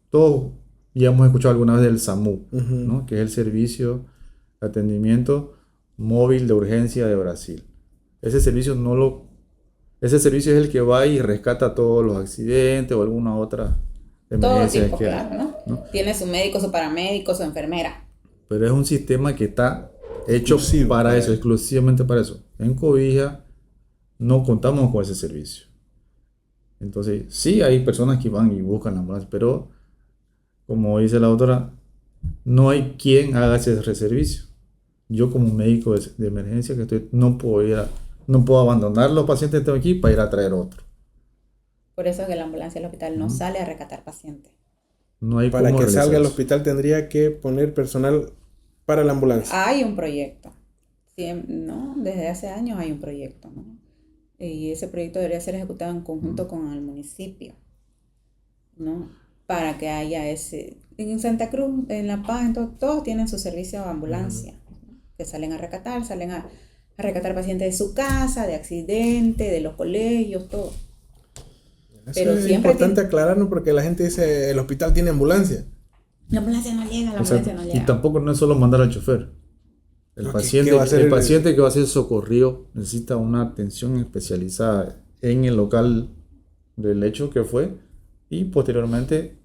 Todos ya hemos escuchado alguna vez del SAMU, ¿no? Que es el servicio de atendimiento móvil de urgencia de Brasil. Ese servicio es el que va y rescata todos los accidentes o alguna otra emergencia. Todo tipo, claro, ¿no? Tiene su médico, su paramédico, su enfermera. Pero es un sistema que está hecho para eso, exclusivamente para eso. En Cobija no contamos con ese servicio. Entonces, sí hay personas que van y buscan la ambulancia, pero como dice la doctora, no hay quien haga ese servicio. Yo como médico de emergencia no puedo abandonar los pacientes que tengo aquí para ir a traer otro. Por eso es que la ambulancia del hospital no sale a rescatar pacientes. No hay para que salga al hospital tendría que poner personal para la ambulancia. Hay un proyecto, ¿no? Desde hace años hay un proyecto, ¿no? Y ese proyecto debería ser ejecutado en conjunto con el municipio, ¿no? Para que haya ese... En Santa Cruz, en La Paz, entonces, todos tienen su servicio de ambulancia, ¿no? Que salen a rescatar pacientes de su casa, de accidentes, de los colegios, todo. Pero es importante aclararlo porque la gente dice, el hospital tiene ambulancia. La ambulancia no llega, la ambulancia no llega. Y tampoco no es solo mandar al chofer. El paciente que va a ser socorrido necesita una atención especializada en el local del hecho que fue y posteriormente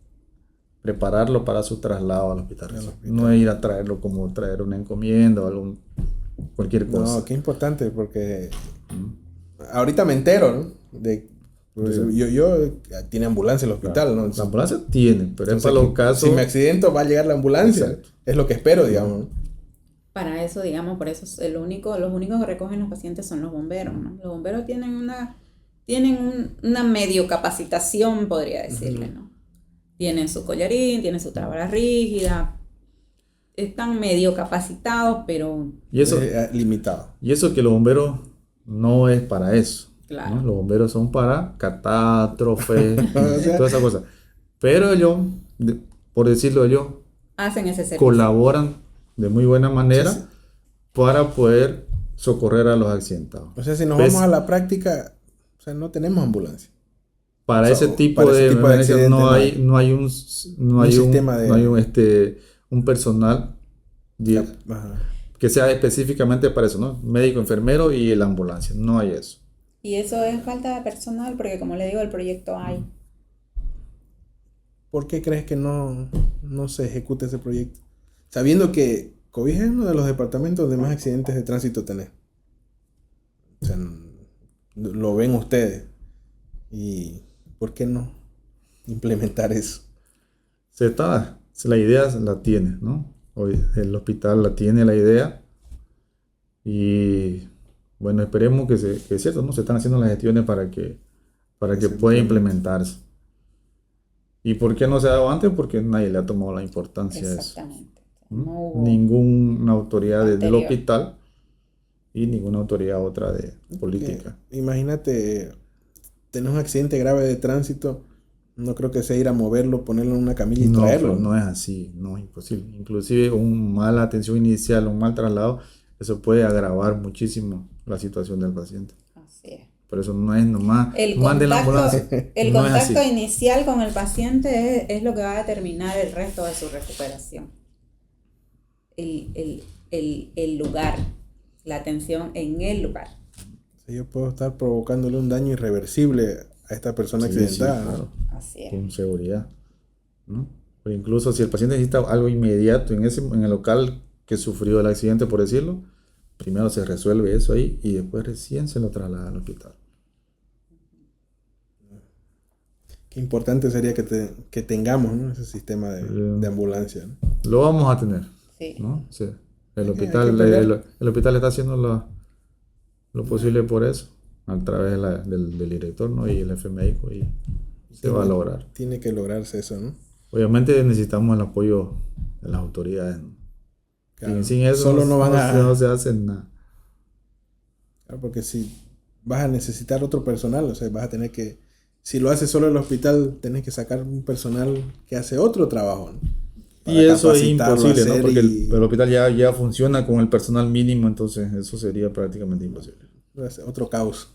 prepararlo para su traslado al hospital. No es ir a traerlo como traer una encomienda o cualquier cosa. No, qué importante porque ahorita me entero, ¿no? Yo tiene ambulancia el hospital, claro. ¿no? La ambulancia tiene, pero es para los casos... Si me accidento va a llegar la ambulancia. Exacto. Es lo que espero, digamos. Para eso, digamos, por eso los únicos que recogen los pacientes son los bomberos, ¿no? Los bomberos tienen una medio capacitación, podría decirle, ¿no? Tienen su collarín, tienen su tabla rígida, están medio capacitados, pero... Y eso limitado. Y eso que los bomberos no es para eso. Claro. ¿no? Los bomberos son para catástrofes, todas esas cosas. Pero ellos, por decirlo yo, hacen ese servicio. Colaboran de muy buena manera para poder socorrer a los accidentados. O sea, si nos vamos a la práctica, o sea, no tenemos ambulancia. Para ese tipo de emergencias no hay un personal que sea específicamente para eso, ¿no? Médico, enfermero y la ambulancia. No hay eso. Y eso es falta de personal, porque como le digo, el proyecto hay. ¿Por qué crees que no se ejecuta ese proyecto? Sabiendo que Cobija es uno de los departamentos donde más accidentes de tránsito tenés. O sea, lo ven ustedes. ¿Y por qué no implementar eso? La idea la tiene, ¿no? Hoy el hospital la tiene la idea. Y bueno, esperemos que es cierto, ¿no? Se están haciendo las gestiones para que pueda implementarse. ¿Y por qué no se ha dado antes? Porque nadie le ha tomado la importancia a eso. ¿no? No hubo Ninguna autoridad del anterior. hospital y ninguna autoridad otra de política. Imagínate, tener un accidente grave de tránsito, no creo que sea ir a moverlo, ponerlo en una camilla y No, traerlo. pues no es así, no es imposible. Inclusive un mala atención inicial, un mal traslado, eso puede agravar muchísimo la situación del paciente. Así es. Por eso no es nomás El mande la contacto, ambulancia. el No es así. contacto inicial con el paciente es lo que va a determinar el resto de su recuperación. El lugar, la atención en el lugar. Sí, yo puedo estar provocándole un daño irreversible a esta persona Sí, accidentada, sí, ¿no? claro, Así es. con seguridad, ¿no? O incluso si el paciente necesita algo inmediato en el local que sufrió el accidente, por decirlo, primero se resuelve eso ahí y después recién se lo traslada al hospital. Qué importante sería que tengamos, ¿no? Ese sistema de ambulancia, ¿no? Lo vamos a tener, Sí. ¿no? Sí. Hay El que hospital, pelear. el hospital está haciendo lo posible por eso, a través del director, ¿no? Y el jefe médico, y se va a lograr. Tiene que lograrse eso, ¿no? Obviamente necesitamos el apoyo de las autoridades, ¿no? Claro. Sin eso Solo no van a... no se hace nada. Claro, porque si vas a necesitar otro personal, o sea, vas a tener que... Si lo haces solo el hospital, tenés que sacar un personal que hace otro trabajo, ¿no? Para Y eso es capacitarlo, imposible, ¿no? hacer Porque y- el hospital ya funciona con el personal mínimo, entonces eso sería prácticamente imposible. otro caos.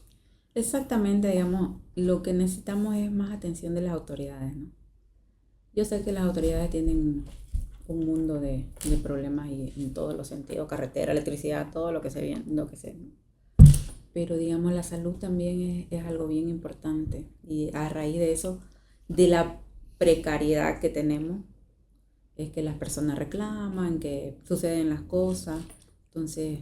Exactamente, digamos, lo que necesitamos es más atención de las autoridades, ¿no? Yo sé que las autoridades tienen un mundo de problemas y en todos los sentidos, carretera, electricidad, todo lo que se viene, pero digamos la salud también es algo bien importante y a raíz de eso, de la precariedad que tenemos, es que las personas reclaman, que suceden las cosas. Entonces,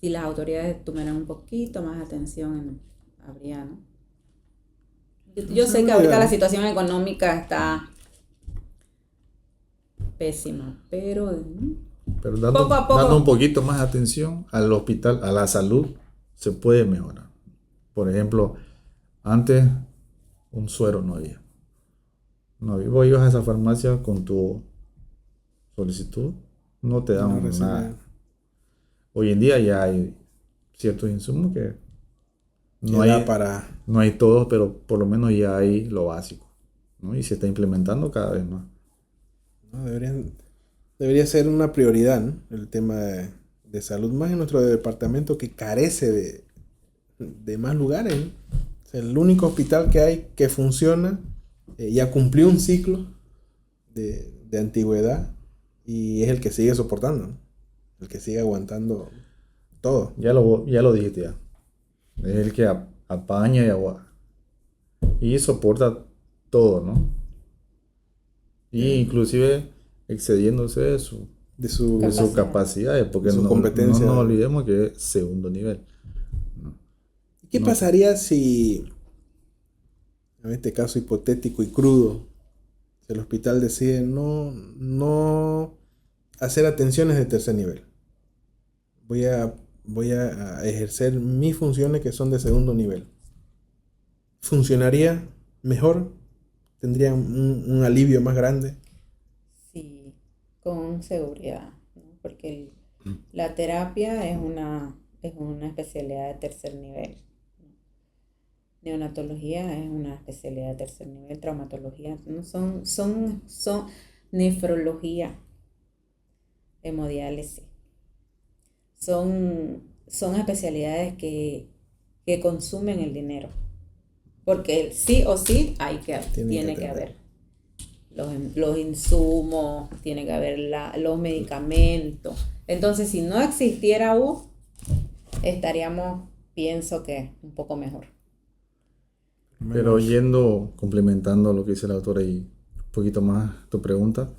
si las autoridades tuvieran un poquito más atención, habría, ¿no? Yo sé que ahorita la situación económica está pésima, pero Pero dando, poco a poco. dando un poquito más atención al hospital, a la salud, se puede mejorar. Por ejemplo, antes un suero no había. No había. Vos ibas a esa farmacia con tu solicitud, no te No daban recibía. nada. Hoy en día ya hay ciertos insumos que no Que da hay, para... no hay todos, pero por lo menos ya hay lo básico, ¿no? Y se está implementando cada vez más. ¿no? Debería ser una prioridad, ¿no? El tema de salud, más en nuestro departamento que carece de más lugares, ¿no? O sea, el único hospital que hay que funciona, ya cumplió un ciclo de antigüedad y es el que sigue soportando, ¿no? El que sigue aguantando todo. Ya lo dijiste ya. Es el que apaña y soporta todo, ¿no? Y inclusive excediéndose de sus De su, capacidades, porque de su no competencia. nos olvidemos que es segundo nivel. ¿Qué pasaría si, en este caso hipotético y crudo, si el hospital decide no hacer atenciones de tercer nivel? Voy a ejercer mis funciones que son de segundo nivel. ¿Funcionaría mejor? ¿Tendría un alivio más grande? Sí, con seguridad, ¿no? Porque la terapia es una especialidad de tercer nivel. Neonatología es una especialidad de tercer nivel, traumatología, ¿no? Son nefrología, hemodiálisis. Son especialidades que consumen el dinero. Porque sí o sí tiene que haber los insumos, tiene que haber los medicamentos. Entonces, si no existiera estaríamos, pienso que un poco mejor. Pero complementando lo que dice la autora y un poquito más tu pregunta,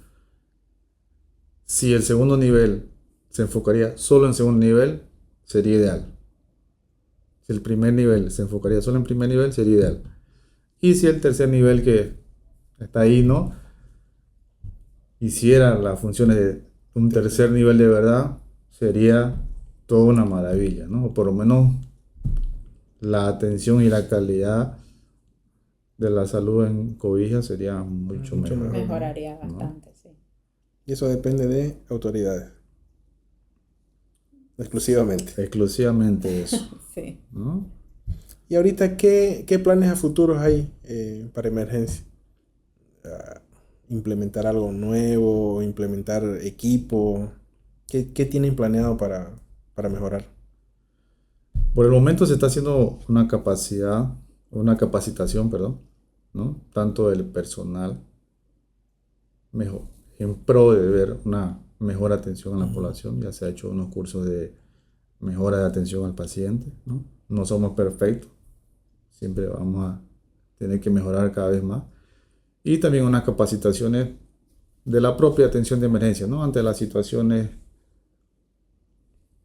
si el segundo nivel se enfocaría solo en segundo nivel, sería ideal. Si el primer nivel se enfocaría solo en primer nivel, sería ideal. Y si el tercer nivel que está ahí, ¿no?, hiciera las funciones de un tercer nivel de verdad, sería toda una maravilla, ¿no? O por lo menos la atención y la calidad de la salud en Cobija sería mucho mejor. Mejoraría bastante, sí. Y eso depende de autoridades. Exclusivamente. Exclusivamente eso, Sí. ¿no? Y ahorita, ¿qué planes a futuros hay para emergencia? Implementar algo nuevo, implementar equipo. ¿Qué tienen planeado para mejorar? Por el momento se está haciendo una capacitación, perdón, ¿no? Tanto del personal mejor, en pro de ver una mejor atención a la población. Ya se ha hecho unos cursos de mejora de atención al paciente, ¿no? No somos perfectos, siempre vamos a tener que mejorar cada vez más. Y también unas capacitaciones de la propia atención de emergencia, ¿no? Ante las situaciones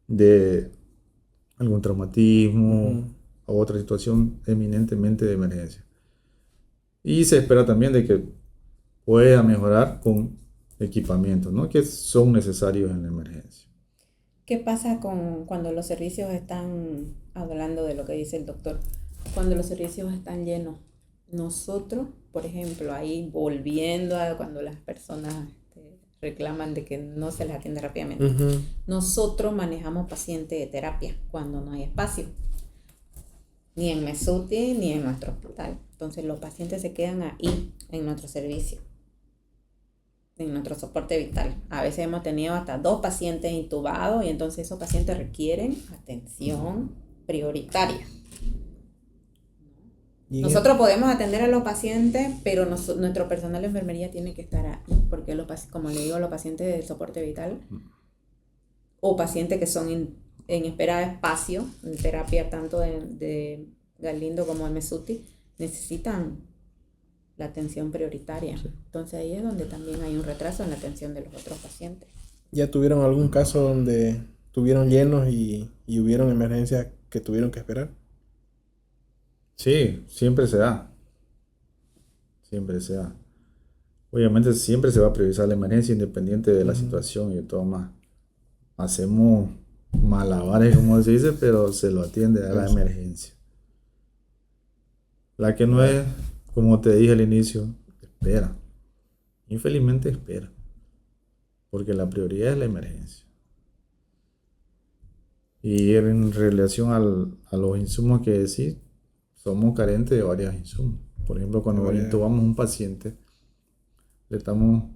de algún traumatismo o otra situación eminentemente de emergencia. Y se espera también de que pueda mejorar con equipamientos, ¿no? Que son necesarios en la emergencia. ¿Qué pasa cuando los servicios están, hablando de lo que dice el doctor, cuando los servicios están llenos? Nosotros, por ejemplo, ahí volviendo a cuando las personas reclaman de que no se les atiende rápidamente, nosotros manejamos pacientes de terapia cuando no hay espacio, ni en Mesuti ni en nuestro hospital. Entonces los pacientes se quedan ahí en nuestro servicio, en nuestro soporte vital. A veces hemos tenido hasta 2 pacientes intubados y entonces esos pacientes requieren atención prioritaria. Nosotros podemos atender a los pacientes, pero nuestro personal de enfermería tiene que estar ahí, porque como le digo, los pacientes del soporte vital o pacientes que son en espera de espacio, en terapia tanto de Galindo como de Mesuti, necesitan la atención prioritaria. Sí. Entonces ahí es donde también hay un retraso en la atención de los otros pacientes. ¿Ya tuvieron algún caso donde tuvieron llenos y hubieron emergencias que tuvieron que esperar? Sí, siempre se da. Siempre se da. Obviamente siempre se va a priorizar la emergencia independiente de la situación y de todo más. Hacemos malabares, como se dice, pero se lo atiende a la emergencia. La que no es, como te dije al inicio, espera. Infelizmente espera. Porque la prioridad es la emergencia. Y en relación a los insumos que decís, somos carentes de varios insumos. Por ejemplo, cuando intubamos a un paciente, le estamos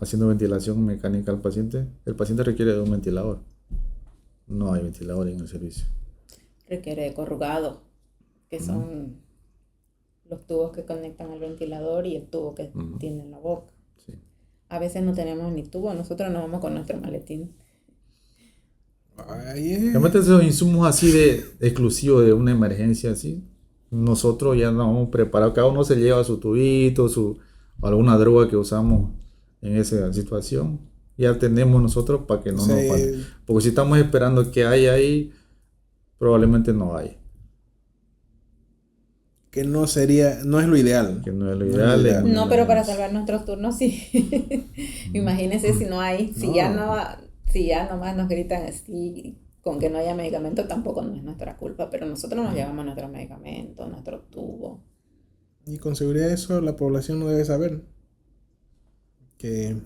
haciendo ventilación mecánica al paciente, el paciente requiere de un ventilador. No hay ventilador en el servicio. Requiere de corrugado, que son los tubos que conectan al ventilador y el tubo que tiene en la boca. Sí. A veces no tenemos ni tubo, nosotros nos vamos con nuestro maletín. Realmente esos insumos así de exclusivos de una emergencia así, nosotros ya nos vamos preparados, cada uno se lleva su tubito, alguna droga que usamos en esa situación, ya tenemos nosotros para que no nos falte. Porque si estamos esperando que haya ahí, probablemente no hay. Que no es lo ideal. Que no es lo ideal. No, pero para salvar nuestros turnos sí. Imagínense si no hay, si ya nomás nos gritan así con que no haya medicamento, tampoco no es nuestra culpa, pero nosotros nos llevamos nuestros medicamentos, nuestro tubo. Y con seguridad eso la población no debe saber. Que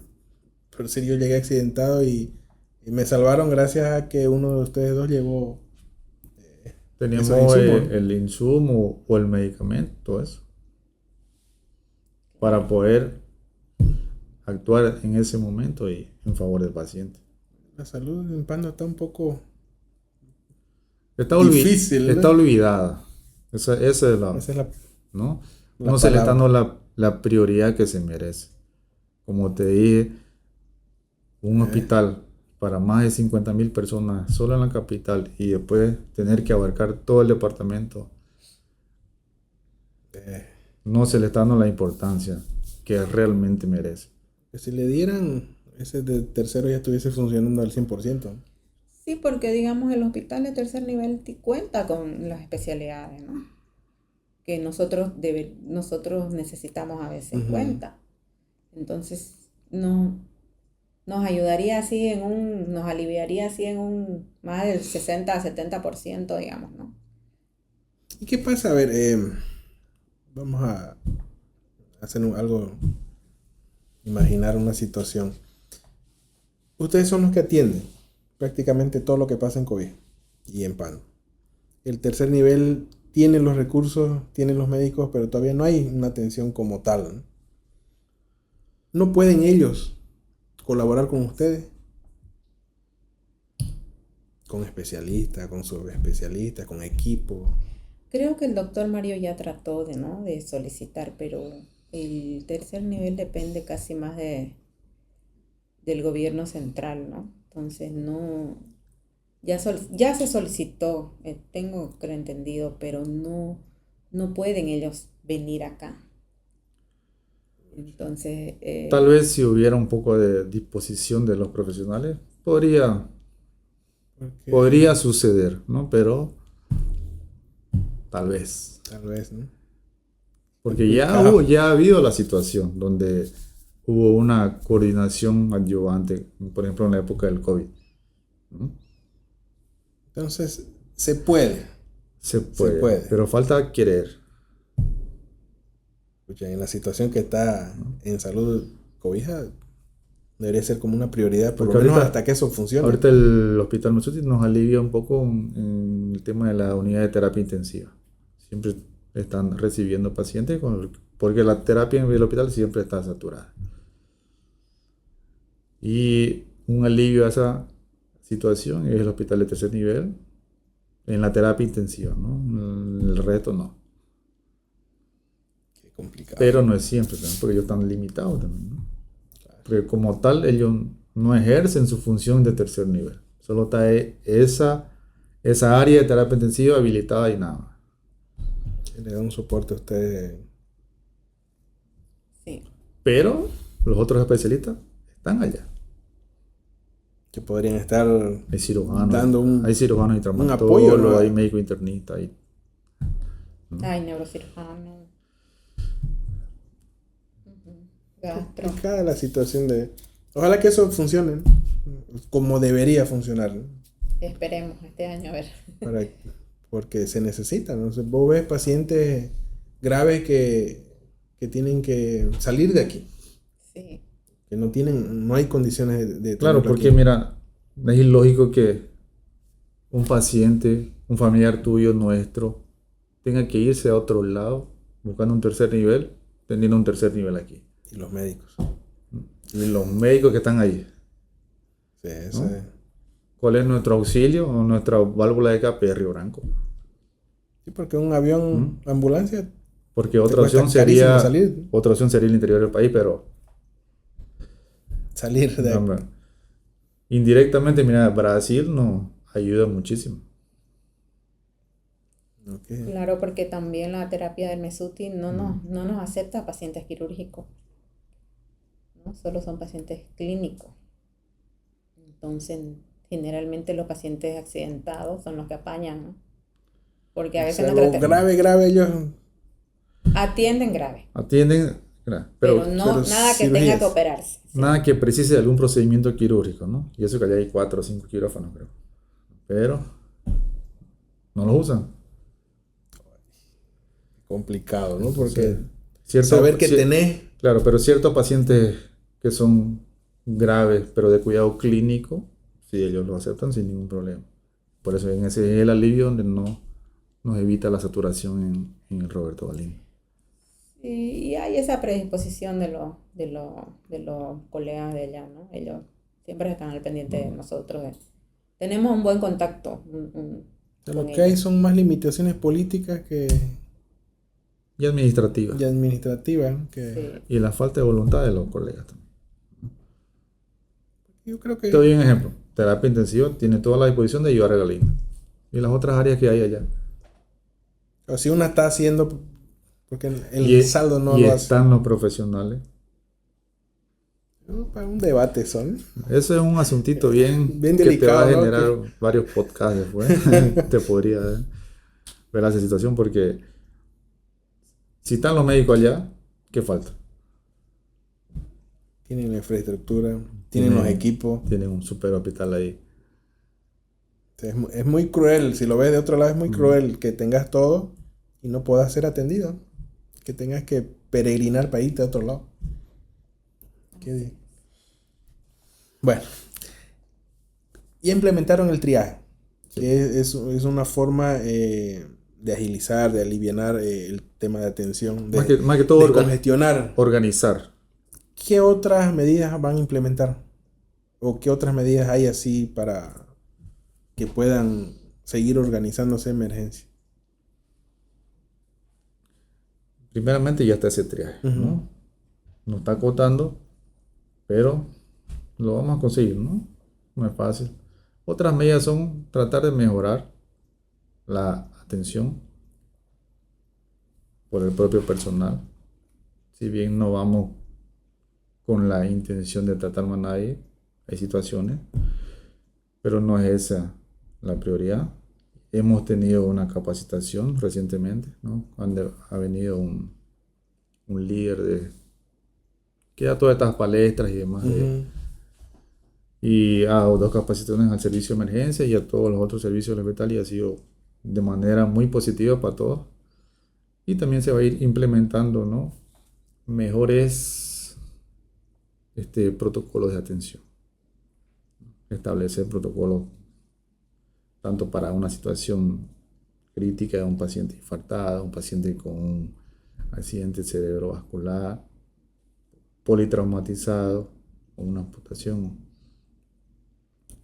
por si yo llegué accidentado y me salvaron gracias a que uno de ustedes dos llevó teníamos el insumo o el medicamento, todo eso, para poder actuar en ese momento y en favor del paciente. La salud en Pando está un poco difícil, ¿no? Está olvidada. Esa es la ¿no? No se le está dando la prioridad que se merece. Como te dije, un hospital para más de 50,000 personas solo en la capital y después tener que abarcar todo el departamento, no se le está dando la importancia que realmente merece. Si le dieran, ese de tercero ya estuviese funcionando al 100%. Sí, porque digamos el hospital de tercer nivel cuenta con las especialidades, ¿no? Que nosotros necesitamos a veces cuenta. Entonces, nos ayudaría así nos aliviaría así en un más del 60 a 70%, digamos, ¿no? ¿Y qué pasa? A ver, vamos a hacer imaginar una situación. Ustedes son los que atienden prácticamente todo lo que pasa en COVID y en PAN. El tercer nivel tiene los recursos, tiene los médicos, pero todavía no hay una atención como tal, ¿no? ¿No pueden ellos colaborar con ustedes? Con especialistas, con subespecialistas, con equipo. Creo que el doctor Mario ya trató de solicitar, pero el tercer nivel depende casi más del gobierno central, ¿no? Entonces ya se solicitó, tengo creo entendido, pero no pueden ellos venir acá. Entonces, Tal vez si hubiera un poco de disposición de los profesionales, podría suceder, ¿no? Pero tal vez. Tal vez, ¿no? Porque ya ha habido la situación donde hubo una coordinación adyuvante, por ejemplo en la época del COVID, ¿no? Entonces, se puede. Se puede, pero falta querer. Escucha, en la situación que está en salud Cobija, debería ser como una prioridad, por lo menos hasta que eso funcione. Ahorita el Hospital Mesuti nos alivia un poco en el tema de la unidad de terapia intensiva. Siempre están recibiendo pacientes porque la terapia en el hospital siempre está saturada. Y un alivio a esa situación es el hospital de tercer nivel en la terapia intensiva, ¿no? El resto no. Qué complicado. Pero no es siempre también, porque ellos están limitados también, ¿no? Claro. Porque como tal ellos no ejercen su función de tercer nivel. Solo está esa área de terapia intensiva habilitada y nada. Le da un soporte a ustedes. sí. Pero los otros especialistas están allá. Que podrían estar Hay cirujanos, dando hay cirujanos y traumatólogos, apoyo, ¿no? hay médico internista. Hay neurocirujano. Gastro. complicada la situación de... Ojalá que eso funcione, ¿no? Como debería funcionar, ¿no? Esperemos este año, a ver. Porque se necesita, ¿no? O sea, vos ves pacientes graves que tienen que salir de aquí. Sí. Que no hay condiciones de Claro, porque aquí. mira, es ilógico que un paciente, un familiar tuyo, nuestro, tenga que irse a otro lado buscando un tercer nivel, teniendo un tercer nivel aquí. Y los médicos. Y los médicos que están ahí. Sí, eso ¿no? es. ¿Cuál es nuestro auxilio o nuestra válvula de escape? Río Branco. Sí, porque un avión, ambulancia, Porque otra opción sería el interior del país, pero salir de no, indirectamente, mira, Brasil nos ayuda muchísimo. Okay. Claro, porque también la terapia del Mesuti no nos acepta pacientes quirúrgicos, ¿no? Solo son pacientes clínicos. Entonces, generalmente los pacientes accidentados son los que apañan, ¿no? Porque a veces o sea, grave ellos atienden grave. Pero nada que tenga que operarse. Sí. Nada que precise de algún procedimiento quirúrgico, ¿no? Y eso que allá hay 4 o 5 quirófanos, creo. Pero no lo usan. Complicado, ¿no? Porque saber que tenés... Claro, pero ciertos pacientes que son graves, pero de cuidado clínico, sí, ellos lo aceptan sin ningún problema. Por eso ese es el alivio donde no nos evita la saturación en el Roberto Balini. Y hay esa predisposición de los colegas de allá, ¿no? Ellos siempre están al pendiente de nosotros. Tenemos un buen contacto. Lo que hay son más limitaciones políticas y administrativas. Sí. Y la falta de voluntad de los colegas también. Yo creo que... Te doy un ejemplo. Terapia intensiva tiene toda la disposición de ayudar a Galina. Y las otras áreas que hay allá. O si una está haciendo... Porque el saldo no lo hace. Y están los profesionales. Para un debate son. Eso es un asuntito bien delicado, que te va a generar, ¿no? Varios podcasts después. Te podría ver esa situación porque si están los médicos allá, ¿qué falta? Tienen la infraestructura, tienen los equipos. Tienen un super hospital ahí. Es muy cruel, si lo ves de otro lado es muy cruel que tengas todo y no puedas ser atendido. Que tengas que peregrinar para irte a otro lado. Bueno, Ya implementaron el triaje, Sí. que es una forma de agilizar, de alivianar el tema de atención, Más que todo descongestionar. organizar. ¿Qué otras medidas van a implementar? ¿O qué otras medidas hay así para que puedan seguir organizándose emergencia? Primeramente ya está ese triaje, ¿no? Nos está costando, pero lo vamos a conseguir, ¿no? No es fácil. Otras medidas son tratar de mejorar la atención por el propio personal. Si bien no vamos con la intención de tratar mal a nadie, hay situaciones, pero no es esa la prioridad. Hemos tenido una capacitación recientemente, ¿no? Cuando ha venido un líder que da todas estas palestras y demás, y ha dado 2 capacitaciones al servicio de emergencia y a todos los otros servicios de hospital, y ha sido de manera muy positiva para todos. Y también se va a ir implementando, ¿no? Mejores protocolos de atención. Establecer protocolos tanto para una situación crítica de un paciente infartado, un paciente con un accidente cerebrovascular, politraumatizado o una amputación.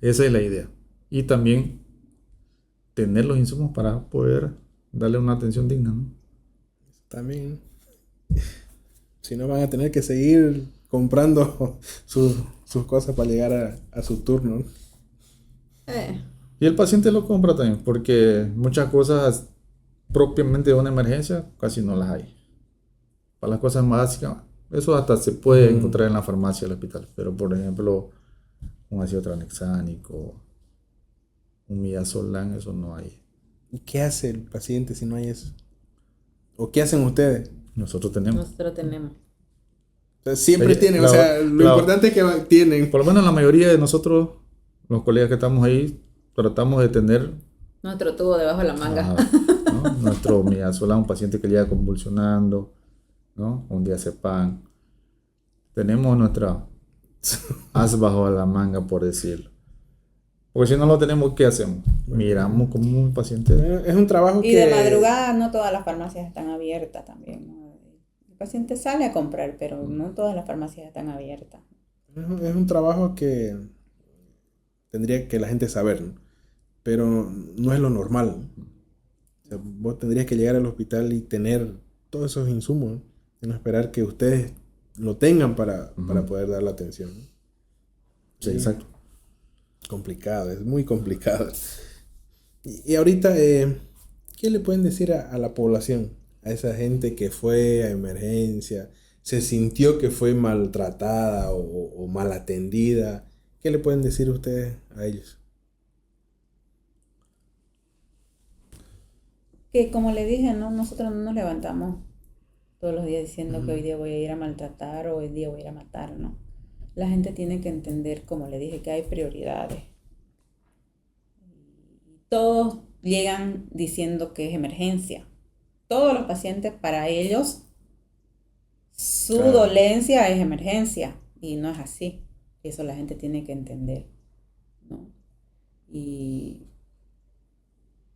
Esa es la idea. Y también tener los insumos para poder darle una atención digna, ¿no? También. Si no, van a tener que seguir comprando sus cosas para llegar a su turno. Y el paciente lo compra también, porque muchas cosas propiamente de una emergencia casi no las hay. Para las cosas más básicas, eso hasta se puede encontrar en la farmacia del hospital. Pero por ejemplo, un ácido tranexánico, un midazolam, eso no hay. ¿Y qué hace el paciente si no hay eso? ¿O qué hacen ustedes? Nosotros tenemos. Nosotros tenemos. O sea, siempre Oye, tienen, o sea, lo importante es que tienen. Por lo menos la mayoría de nosotros, los colegas que estamos ahí, tratamos de tener Nuestro tubo debajo de la manga. ¿no? Nuestro midazolam, un paciente que llega convulsionando, ¿no? Un diazepam. Tenemos nuestra as bajo la manga, por decirlo. Porque si no lo tenemos, ¿qué hacemos? Miramos como un paciente. Es un trabajo Y que... de madrugada no todas las farmacias están abiertas también, ¿no? El paciente sale a comprar, pero no todas las farmacias están abiertas. Es un trabajo que tendría que la gente saber, ¿no? Pero no es lo normal. O sea, vos tendrías que llegar al hospital y tener todos esos insumos, ¿no? Y no esperar que ustedes lo tengan para poder dar la atención, ¿no? Sí, exacto. Complicado, es muy complicado. Y ahorita, ¿qué le pueden decir a la población? A esa gente que fue a emergencia, se sintió que fue maltratada o mal atendida. ¿Qué le pueden decir ustedes a ellos? Que como le dije, ¿no? Nosotros no nos levantamos todos los días diciendo que hoy día voy a ir a maltratar o hoy día voy a ir a matar, ¿no? La gente tiene que entender, como le dije, que hay prioridades. Todos llegan diciendo que es emergencia. Todos los pacientes, para ellos, su dolencia es emergencia. Y no es así. Eso la gente tiene que entender, ¿no? Y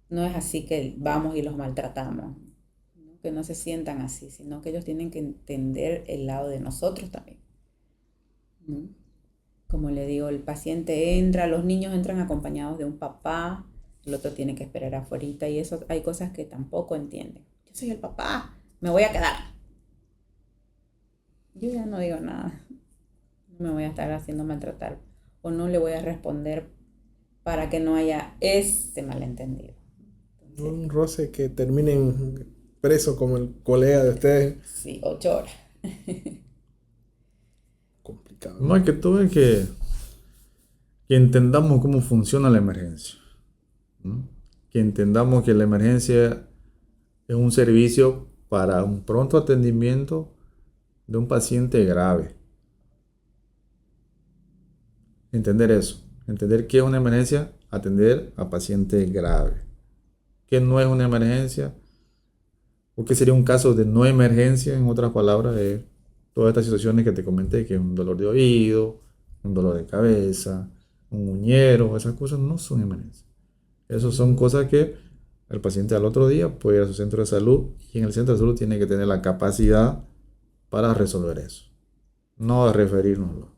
no es así que vamos y los maltratamos, ¿no? Que no se sientan así, sino que ellos tienen que entender el lado de nosotros también, ¿no? Como le digo, el paciente entra, los niños entran acompañados de un papá, el otro tiene que esperar afuera, y eso hay cosas que tampoco entienden. Yo soy el papá, me voy a quedar. Yo ya no digo nada, no me voy a estar haciendo maltratar o no le voy a responder para que no haya ese malentendido. Un roce que terminen preso como el colega de ustedes. Sí, 8 horas. Complicado. No, hay que todo es que entendamos cómo funciona la emergencia, ¿no? Que entendamos que la emergencia es un servicio para un pronto atendimiento de un paciente grave. Entender eso, entender qué es una emergencia, atender a paciente grave. ¿Qué no es una emergencia? ¿O qué sería un caso de no emergencia? En otras palabras, de todas estas situaciones que te comenté, que es un dolor de oído, un dolor de cabeza, un uñero, esas cosas no son emergencias. Esas son cosas que el paciente al otro día puede ir a su centro de salud y en el centro de salud tiene que tener la capacidad para resolver eso, no referirnoslo.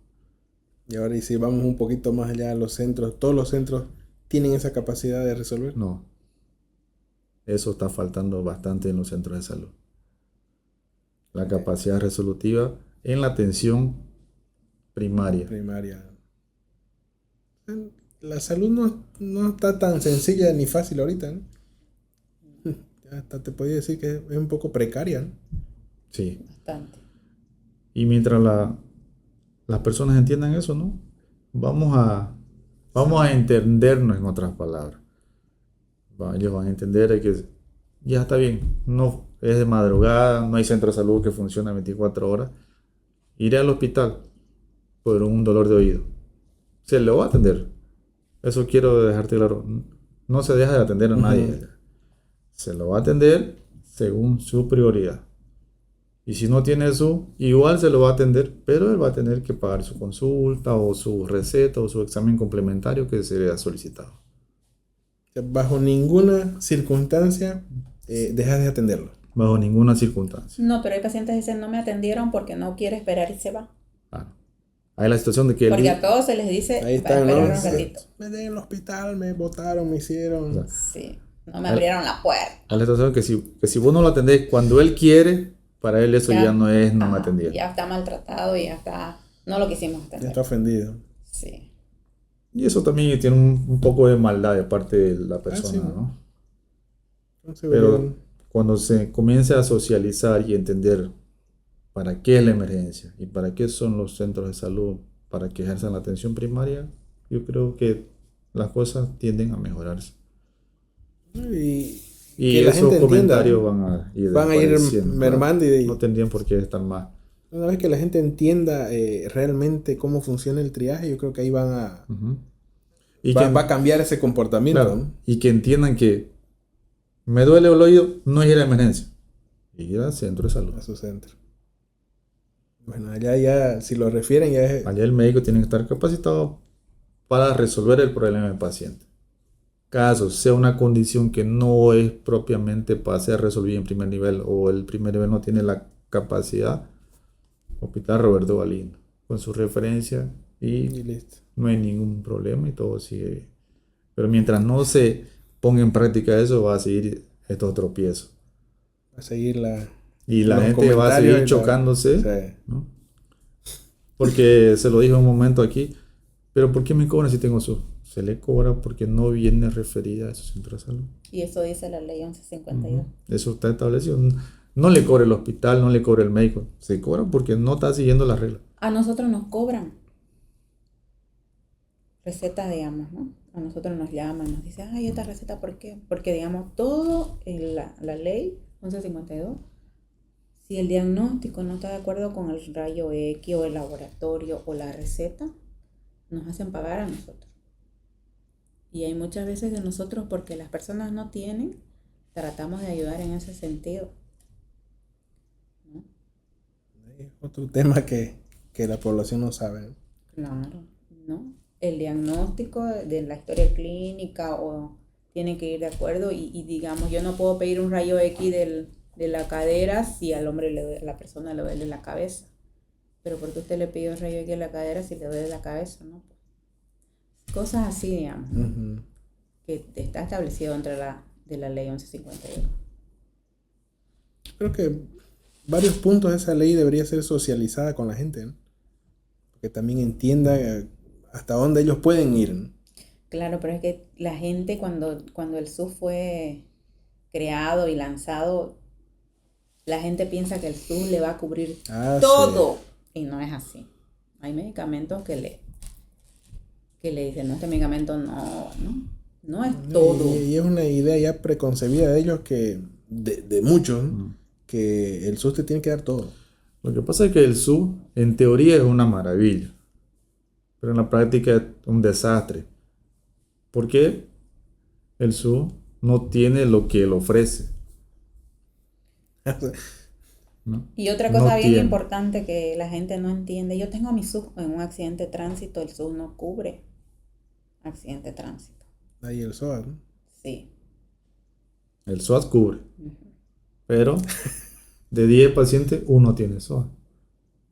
Y ahora, y si vamos un poquito más allá, los centros, todos los centros tienen esa capacidad de resolver. No, eso está faltando bastante en los centros de salud. La capacidad resolutiva en la atención primaria. La salud no está tan sencilla ni fácil ahorita, ¿no? Hasta te podría decir que es un poco precaria, ¿no? Sí. Bastante. Y mientras las personas entiendan eso, ¿no? Vamos a entendernos, en otras palabras. Ellos van a entender de que ya está bien, no es de madrugada, no hay centro de salud que funcione 24 horas. Iré al hospital por un dolor de oído. Se le va a atender. Eso quiero dejarte claro. No se deja de atender a nadie. Se lo va a atender según su prioridad. Y si no tiene eso, igual se lo va a atender, pero él va a tener que pagar su consulta o su receta o su examen complementario que se le ha solicitado. Bajo ninguna circunstancia dejas de atenderlo. Bajo ninguna circunstancia. No, pero hay pacientes que dicen no me atendieron porque no quiere esperar y se va. Claro. Hay la situación de que porque a todos se les dice ahí para está, esperar ¿no? un ratito. Me dejé en el hospital, me botaron, me hicieron. O sea, Sí, no me abrieron la puerta. hay la situación que si vos no lo atendés cuando él quiere, para él eso ya no es no me atendieron. Ya está maltratado y ya está, no lo quisimos Ya atender. está ofendido. Sí. Y eso también tiene un poco de maldad de parte de la persona, sí, ¿no? Entonces, Pero cuando se comience a socializar y entender para qué es la emergencia y para qué son los centros de salud, para que ejerzan la atención primaria, yo creo que las cosas tienden a mejorarse. y Y que la esos gente comentarios entienda, van a ir ir desapareciendo, mermando y no tendrían por qué estar más. una vez que la gente entienda realmente cómo funciona el triaje, yo creo que ahí Uh-huh. Y va a cambiar ese comportamiento. claro, ¿no? y que entiendan que me duele el oído, no es ir a emergencia, ir al centro de salud. A su centro. Bueno, allá ya, si lo refieren, ya es. Allá el médico tiene que estar capacitado para resolver el problema del paciente. Caso sea una condición que no es propiamente para ser resolvida en primer nivel o el primer nivel no tiene la capacidad, Hospital Roberto Galindo, con su referencia y listo. no hay ningún problema y todo sigue bien. Pero mientras no se ponga en práctica eso, va a seguir estos tropiezos. Va a seguir Y la los gente va a comentarios seguir chocándose, Sí. ¿no? Porque se lo dije un momento aquí, pero ¿por qué me cobran si tengo SUS? Se le cobra porque no viene referida a su centro de salud. Y eso dice la ley 1152. Eso está establecido. No le cobre el hospital, no le cobre el médico. Se cobra porque no está siguiendo las reglas. A nosotros nos cobran recetas, digamos, ¿no? A nosotros nos llaman, nos dicen, ay, esta receta, ¿por qué? Porque, digamos, todo en la ley 1152, si el diagnóstico no está de acuerdo con el rayo X o el laboratorio o la receta, nos hacen pagar a nosotros. Y hay muchas veces de nosotros, porque las personas no tienen, tratamos de ayudar en ese sentido, ¿no? Es otro tema que la población no sabe. Claro, ¿no? El diagnóstico de la historia clínica o tiene que ir de acuerdo y digamos, yo no puedo pedir un rayo X de la cadera si al hombre la persona le duele la cabeza. Pero ¿por qué usted le pide un rayo X de la cadera si le duele la cabeza, no? Cosas así, digamos, Uh-huh. que está establecido dentro de la ley 1151. Creo que varios puntos de esa ley debería ser socializada con la gente, ¿no? Que también entienda hasta dónde ellos pueden ir, ¿no? Claro, pero es que la gente cuando el SUS fue creado y lanzado, la gente piensa que el SUS le va a cubrir todo, sí. Y no es así. Hay medicamentos que le dicen, no, este medicamento no es todo. Y es una idea ya preconcebida de ellos que, de muchos, ¿no? Que el SUS te tiene que dar todo. Lo que pasa es que el SUS, en teoría, es una maravilla, pero en la práctica es un desastre. ¿Por qué? El SUS no tiene lo que él ofrece. ¿No? Y otra cosa No bien tiene. importante que la gente no entiende, yo tengo mi SUS en un accidente de tránsito, el SUS no cubre. accidente de tránsito. Ahí el SOAT, ¿no? Sí. El SOAT cubre, pero de 10 pacientes, uno tiene SOAT.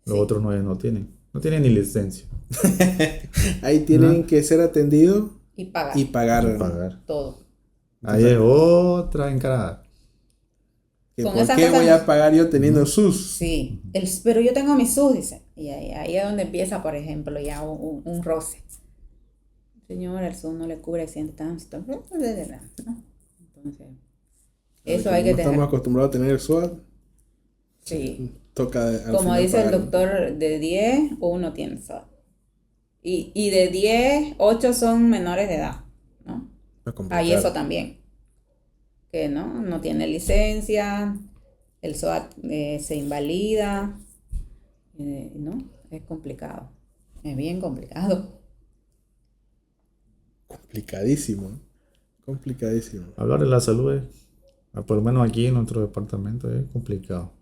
Los Sí. otros 9 no tienen. No tienen ni licencia. Ahí tienen que ser atendidos Y pagar y pagar. Y pagar. todo. Ahí es otra encarada. Que Con ¿por esas qué cosas voy a pagar yo teniendo sus? Sí, pero yo tengo mi SUS, dice. Y ahí es donde empieza, por ejemplo, ya un roce. Señora, el SUS no le cubre accidente de tránsito. ¿No? Entonces, eso hay que No estamos tener. acostumbrados a tener el SOAT. Sí. Toca al Como final dice el pagar. doctor, de 10, uno tiene SOAT. Y de 10, 8 son menores de edad, ¿no? Para completar. Hay eso también. Que no tiene licencia, el SOAT se invalida, ¿no? Es complicado, es bien complicado. Complicadísimo. Complicadísimo. Hablar de la salud es, por lo menos aquí en nuestro departamento, es complicado.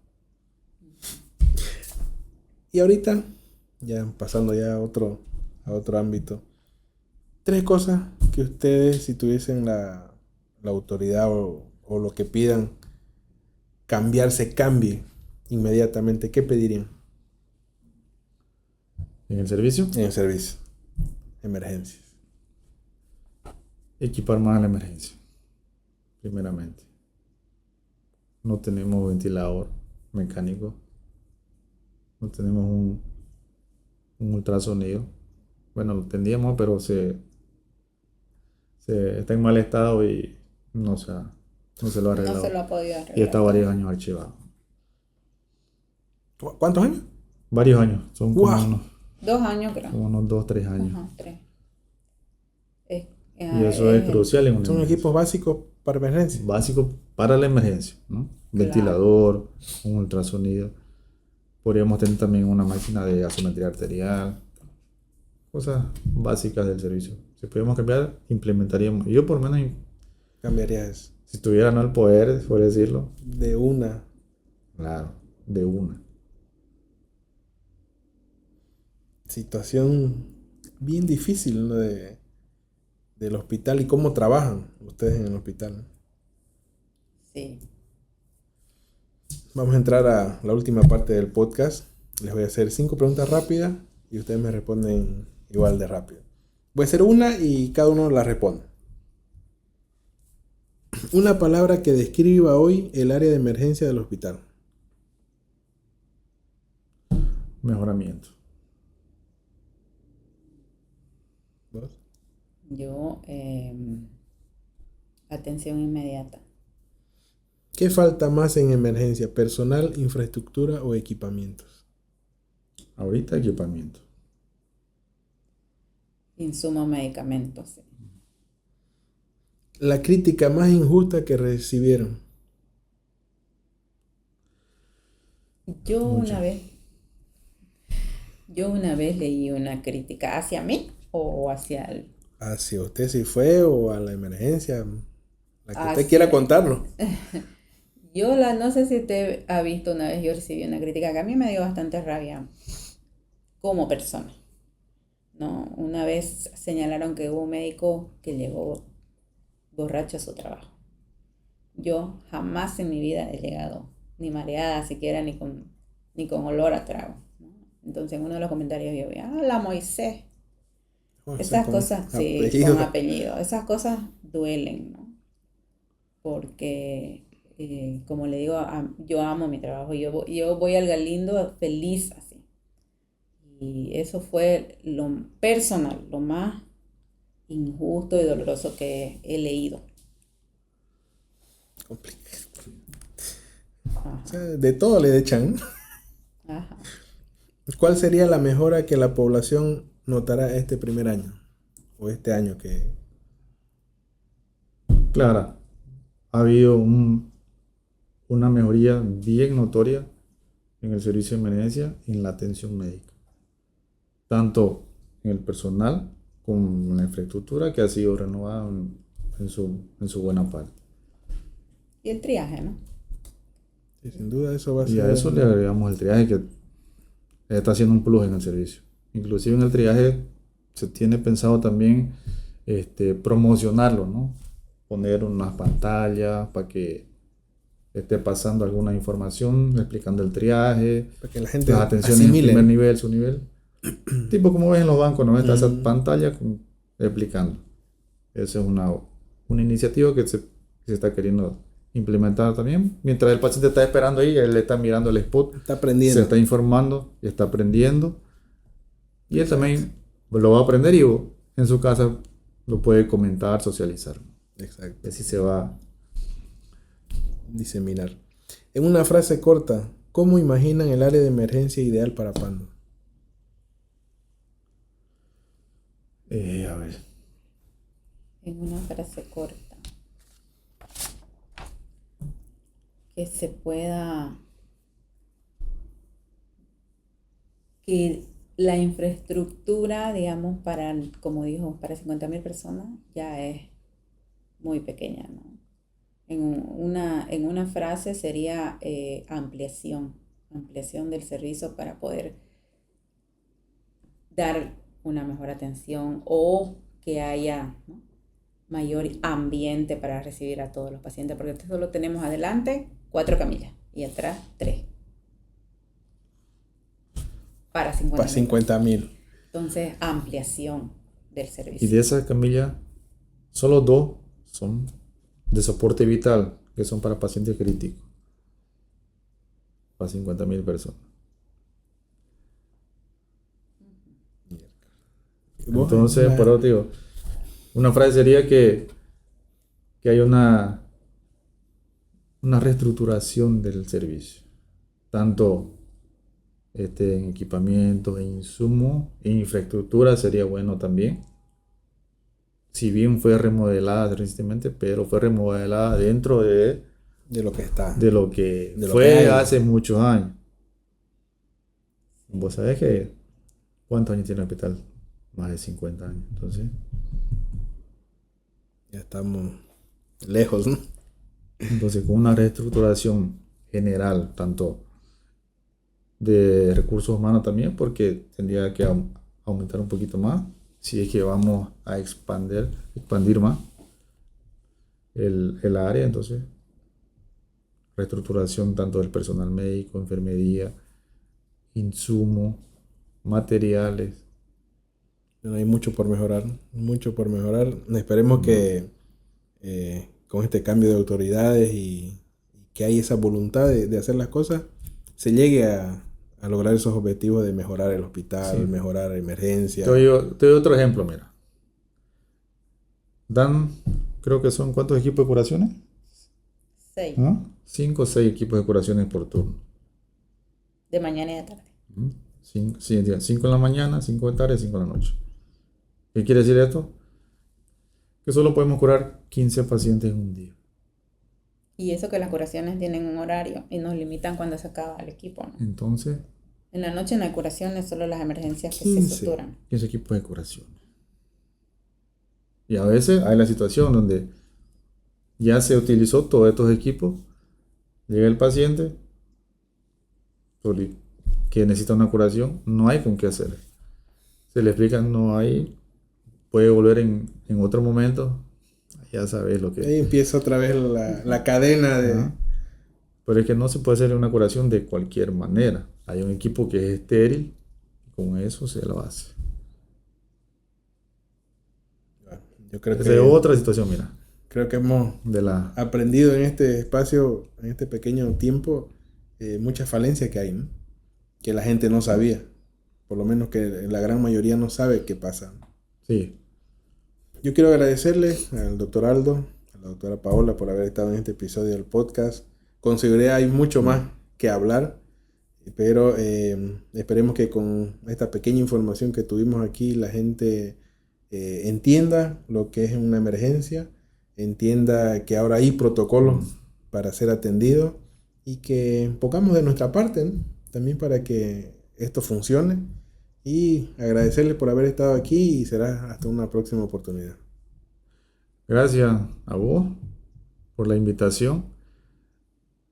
Y ahorita, ya pasando ya a otro ámbito, 3 cosas que ustedes, si tuviesen la autoridad o lo que pidan cambiarse, cambie inmediatamente, ¿qué pedirían En el servicio, en el servicio? Emergencias. equipar más a la emergencia, primeramente. No tenemos ventilador mecánico. No tenemos un ultrasonido. Bueno, lo tendríamos, pero se está en mal estado y no se lo ha No arreglado. se lo ha podido Y está arreglar. varios años archivado. ¿Cuántos años? Varios años. Son como ¡Guau! unos, 2 años creo. como unos 2, 3 años. Ajá, 3. Y eso es crucial en una Son emergencia. equipos básicos para emergencia. Básico para la emergencia, ¿no? Ventilador, un ultrasonido. Podríamos tener también una máquina de gasometría arterial. Cosas básicas del servicio. Si pudiéramos cambiar, implementaríamos. Yo por lo menos, Cambiaría eso. si tuviera no el poder, por decirlo, De una. claro, de una. Situación bien difícil, ¿no? Del hospital y cómo trabajan ustedes en el hospital, ¿no? Sí. Vamos a entrar a la última parte del podcast. Les voy a hacer 5 preguntas rápidas y ustedes me responden igual de rápido. Voy a hacer una y cada uno la responde. Una palabra que describa hoy el área de emergencia del hospital. Mejoramiento. ¿Vos? Yo, atención inmediata. ¿Qué falta más en emergencia? ¿Personal, infraestructura o equipamientos? Ahorita equipamiento. Insumos, medicamentos. Sí. La crítica más injusta que recibieron. Yo Mucho. una vez leí una crítica hacia mí o hacia el... ¿Hacia usted si fue o a la emergencia? La que usted Hacia- quiera contarnos. No sé si usted ha visto una vez, yo recibí una crítica que a mí me dio bastante rabia como persona, ¿no? Una vez señalaron que hubo un médico que llegó borracho a su trabajo. Yo jamás en mi vida he llegado ni mareada siquiera ni con olor a trago, ¿no? Entonces en uno de los comentarios yo vi, la Moisés. Esas Con cosas, sí, apellido. con apellido. Esas cosas duelen, ¿no? Porque, como le digo, yo amo mi trabajo. Yo voy al Galindo feliz así. Y eso fue lo personal, lo más injusto y doloroso que he leído. Complicado. Ajá, O sea, de todo le echan. ajá. ¿Cuál sería la mejora que la población notará este primer año? O este año que... Claro, ha habido una mejoría bien notoria en el servicio de emergencia y en la atención médica. Tanto en el personal como en la infraestructura que ha sido renovada en su buena parte. Y el triaje, ¿no? Sí, sin duda eso va a Y ser... a eso le agregamos el triaje que está haciendo un plus en el servicio. Inclusive en el triaje se tiene pensado también promocionarlo, ¿no? Poner unas pantallas para que esté pasando alguna información, explicando el triaje, Para que la gente las atenciones en asimile. primer nivel, su nivel. Tipo como ves en los bancos, ¿no? Está esa pantalla explicando. Esa es una iniciativa que se está queriendo implementar también. Mientras el paciente está esperando ahí, él está mirando el spot, Está aprendiendo. se está informando y está aprendiendo. Y él también lo va a aprender y en su casa lo puede comentar, socializar. Exacto. Y así se va. Diseminar. En una frase corta, ¿cómo imaginan el área de emergencia ideal para Pando? A ver. En una frase corta. Que se pueda... Que la infraestructura, digamos, para, como dijo, para 50.000 personas ya es muy pequeña, ¿no? En una frase sería ampliación del servicio para poder dar una mejor atención o que haya, ¿no?, mayor ambiente para recibir a todos los pacientes, porque solo tenemos adelante 4 camillas y atrás 3 para 50.000. Para 50.000. Entonces, ampliación del Y servicio. de esas camillas, solo 2 son de soporte vital, que son para pacientes críticos. Para 50.000 personas. Entonces, por eso digo, una frase sería que hay una reestructuración del servicio, tanto en equipamiento, en insumos, en infraestructura sería bueno también. Si bien fue remodelada recientemente, pero fue remodelada dentro de lo que está. De lo que De lo fue que hay. hace muchos años. Vos sabés que ¿cuántos años tiene el hospital? Más de 50 años. Entonces, Ya estamos lejos, ¿no? entonces con una reestructuración general, tanto de recursos humanos también, porque tendría que aumentar un poquito más, si es que vamos a expandir más el área. Entonces, reestructuración tanto del personal médico, enfermería, insumos, materiales. Bueno, hay mucho por mejorar, mucho por mejorar. Esperemos que con este cambio de autoridades y que hay esa voluntad de hacer las cosas, se llegue a lograr esos objetivos de mejorar el hospital, Sí. mejorar emergencia. Te doy otro ejemplo, mira. Dan, creo que son, ¿cuántos equipos de curaciones? 6 ¿Ah? 5 o 6 equipos de curaciones por turno. de mañana y de tarde. 5 en la mañana, 5 de tarde, 5 en la noche. ¿Qué quiere decir esto? Que solo podemos curar 15 pacientes en un día. Y eso que las curaciones tienen un horario y nos limitan cuando se acaba el equipo, ¿no? Entonces, En la noche no hay curaciones, solo las emergencias que 15. se suturan. 15 equipos de curación. Y a veces hay la situación donde ya se utilizó todos estos equipos, llega el paciente que necesita una curación, no hay con qué hacer. Se le explica, no hay, puede volver en otro momento, ya sabes lo que... Ahí empieza otra vez la cadena de... Ajá. Pero es que no se puede hacer una curación de cualquier manera. Hay un equipo que es estéril, con eso se lo hace. Yo creo Esa es otra situación, mira. Creo que hemos aprendido en este espacio, en este pequeño tiempo, muchas falencias que hay, ¿no? Que la gente no sabía. Por lo menos que la gran mayoría no sabe qué pasa. Sí. Yo quiero agradecerle al doctor Aldo, a la doctora Paola por haber estado en este episodio del podcast. Con seguridad hay mucho más que hablar, pero esperemos que con esta pequeña información que tuvimos aquí la gente entienda lo que es una emergencia, entienda que ahora hay protocolos para ser atendidos y que pongamos de nuestra parte, ¿no? También para que esto funcione. Y agradecerles por haber estado aquí y será hasta una próxima oportunidad. Gracias a vos por la invitación.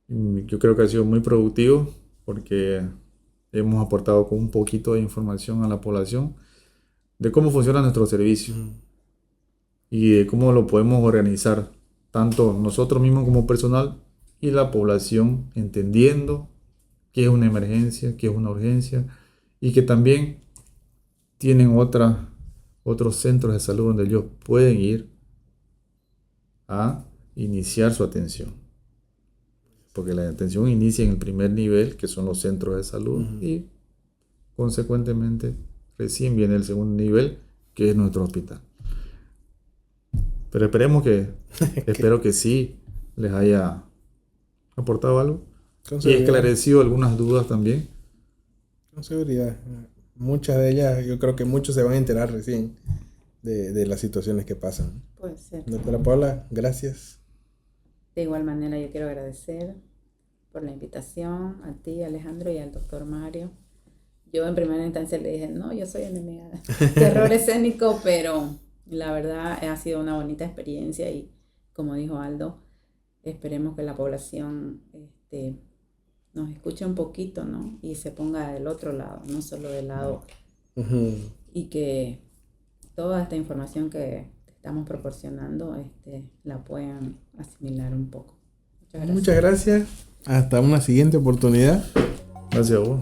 Yo creo que ha sido muy productivo porque hemos aportado con un poquito de información a la población de cómo funciona nuestro servicio. y de cómo lo podemos organizar, tanto nosotros mismos como personal y la población, entendiendo qué es una emergencia, qué es una urgencia, y que también tienen otros centros de salud donde ellos pueden ir a iniciar su atención. Porque la atención inicia en el primer nivel, que son los centros de salud, y consecuentemente recién viene el segundo nivel, que es nuestro hospital. Pero espero que sí les haya aportado algo y esclarecido algunas dudas también. Con seguridad. Muchas de ellas, yo creo que muchos se van a enterar recién de las situaciones que pasan. Puede ser. Doctora Paula, gracias. De igual manera, yo quiero agradecer por la invitación a ti, Alejandro, y al doctor Mario. Yo en primera instancia le dije, no, yo soy enemiga de terror escénico, pero la verdad ha sido una bonita experiencia y como dijo Aldo, esperemos que la población nos escuche un poquito, ¿no? Y se ponga del otro lado, no solo del lado. Y que toda esta información que estamos proporcionando la puedan asimilar un poco. Muchas gracias. Hasta una siguiente oportunidad. Gracias a vos.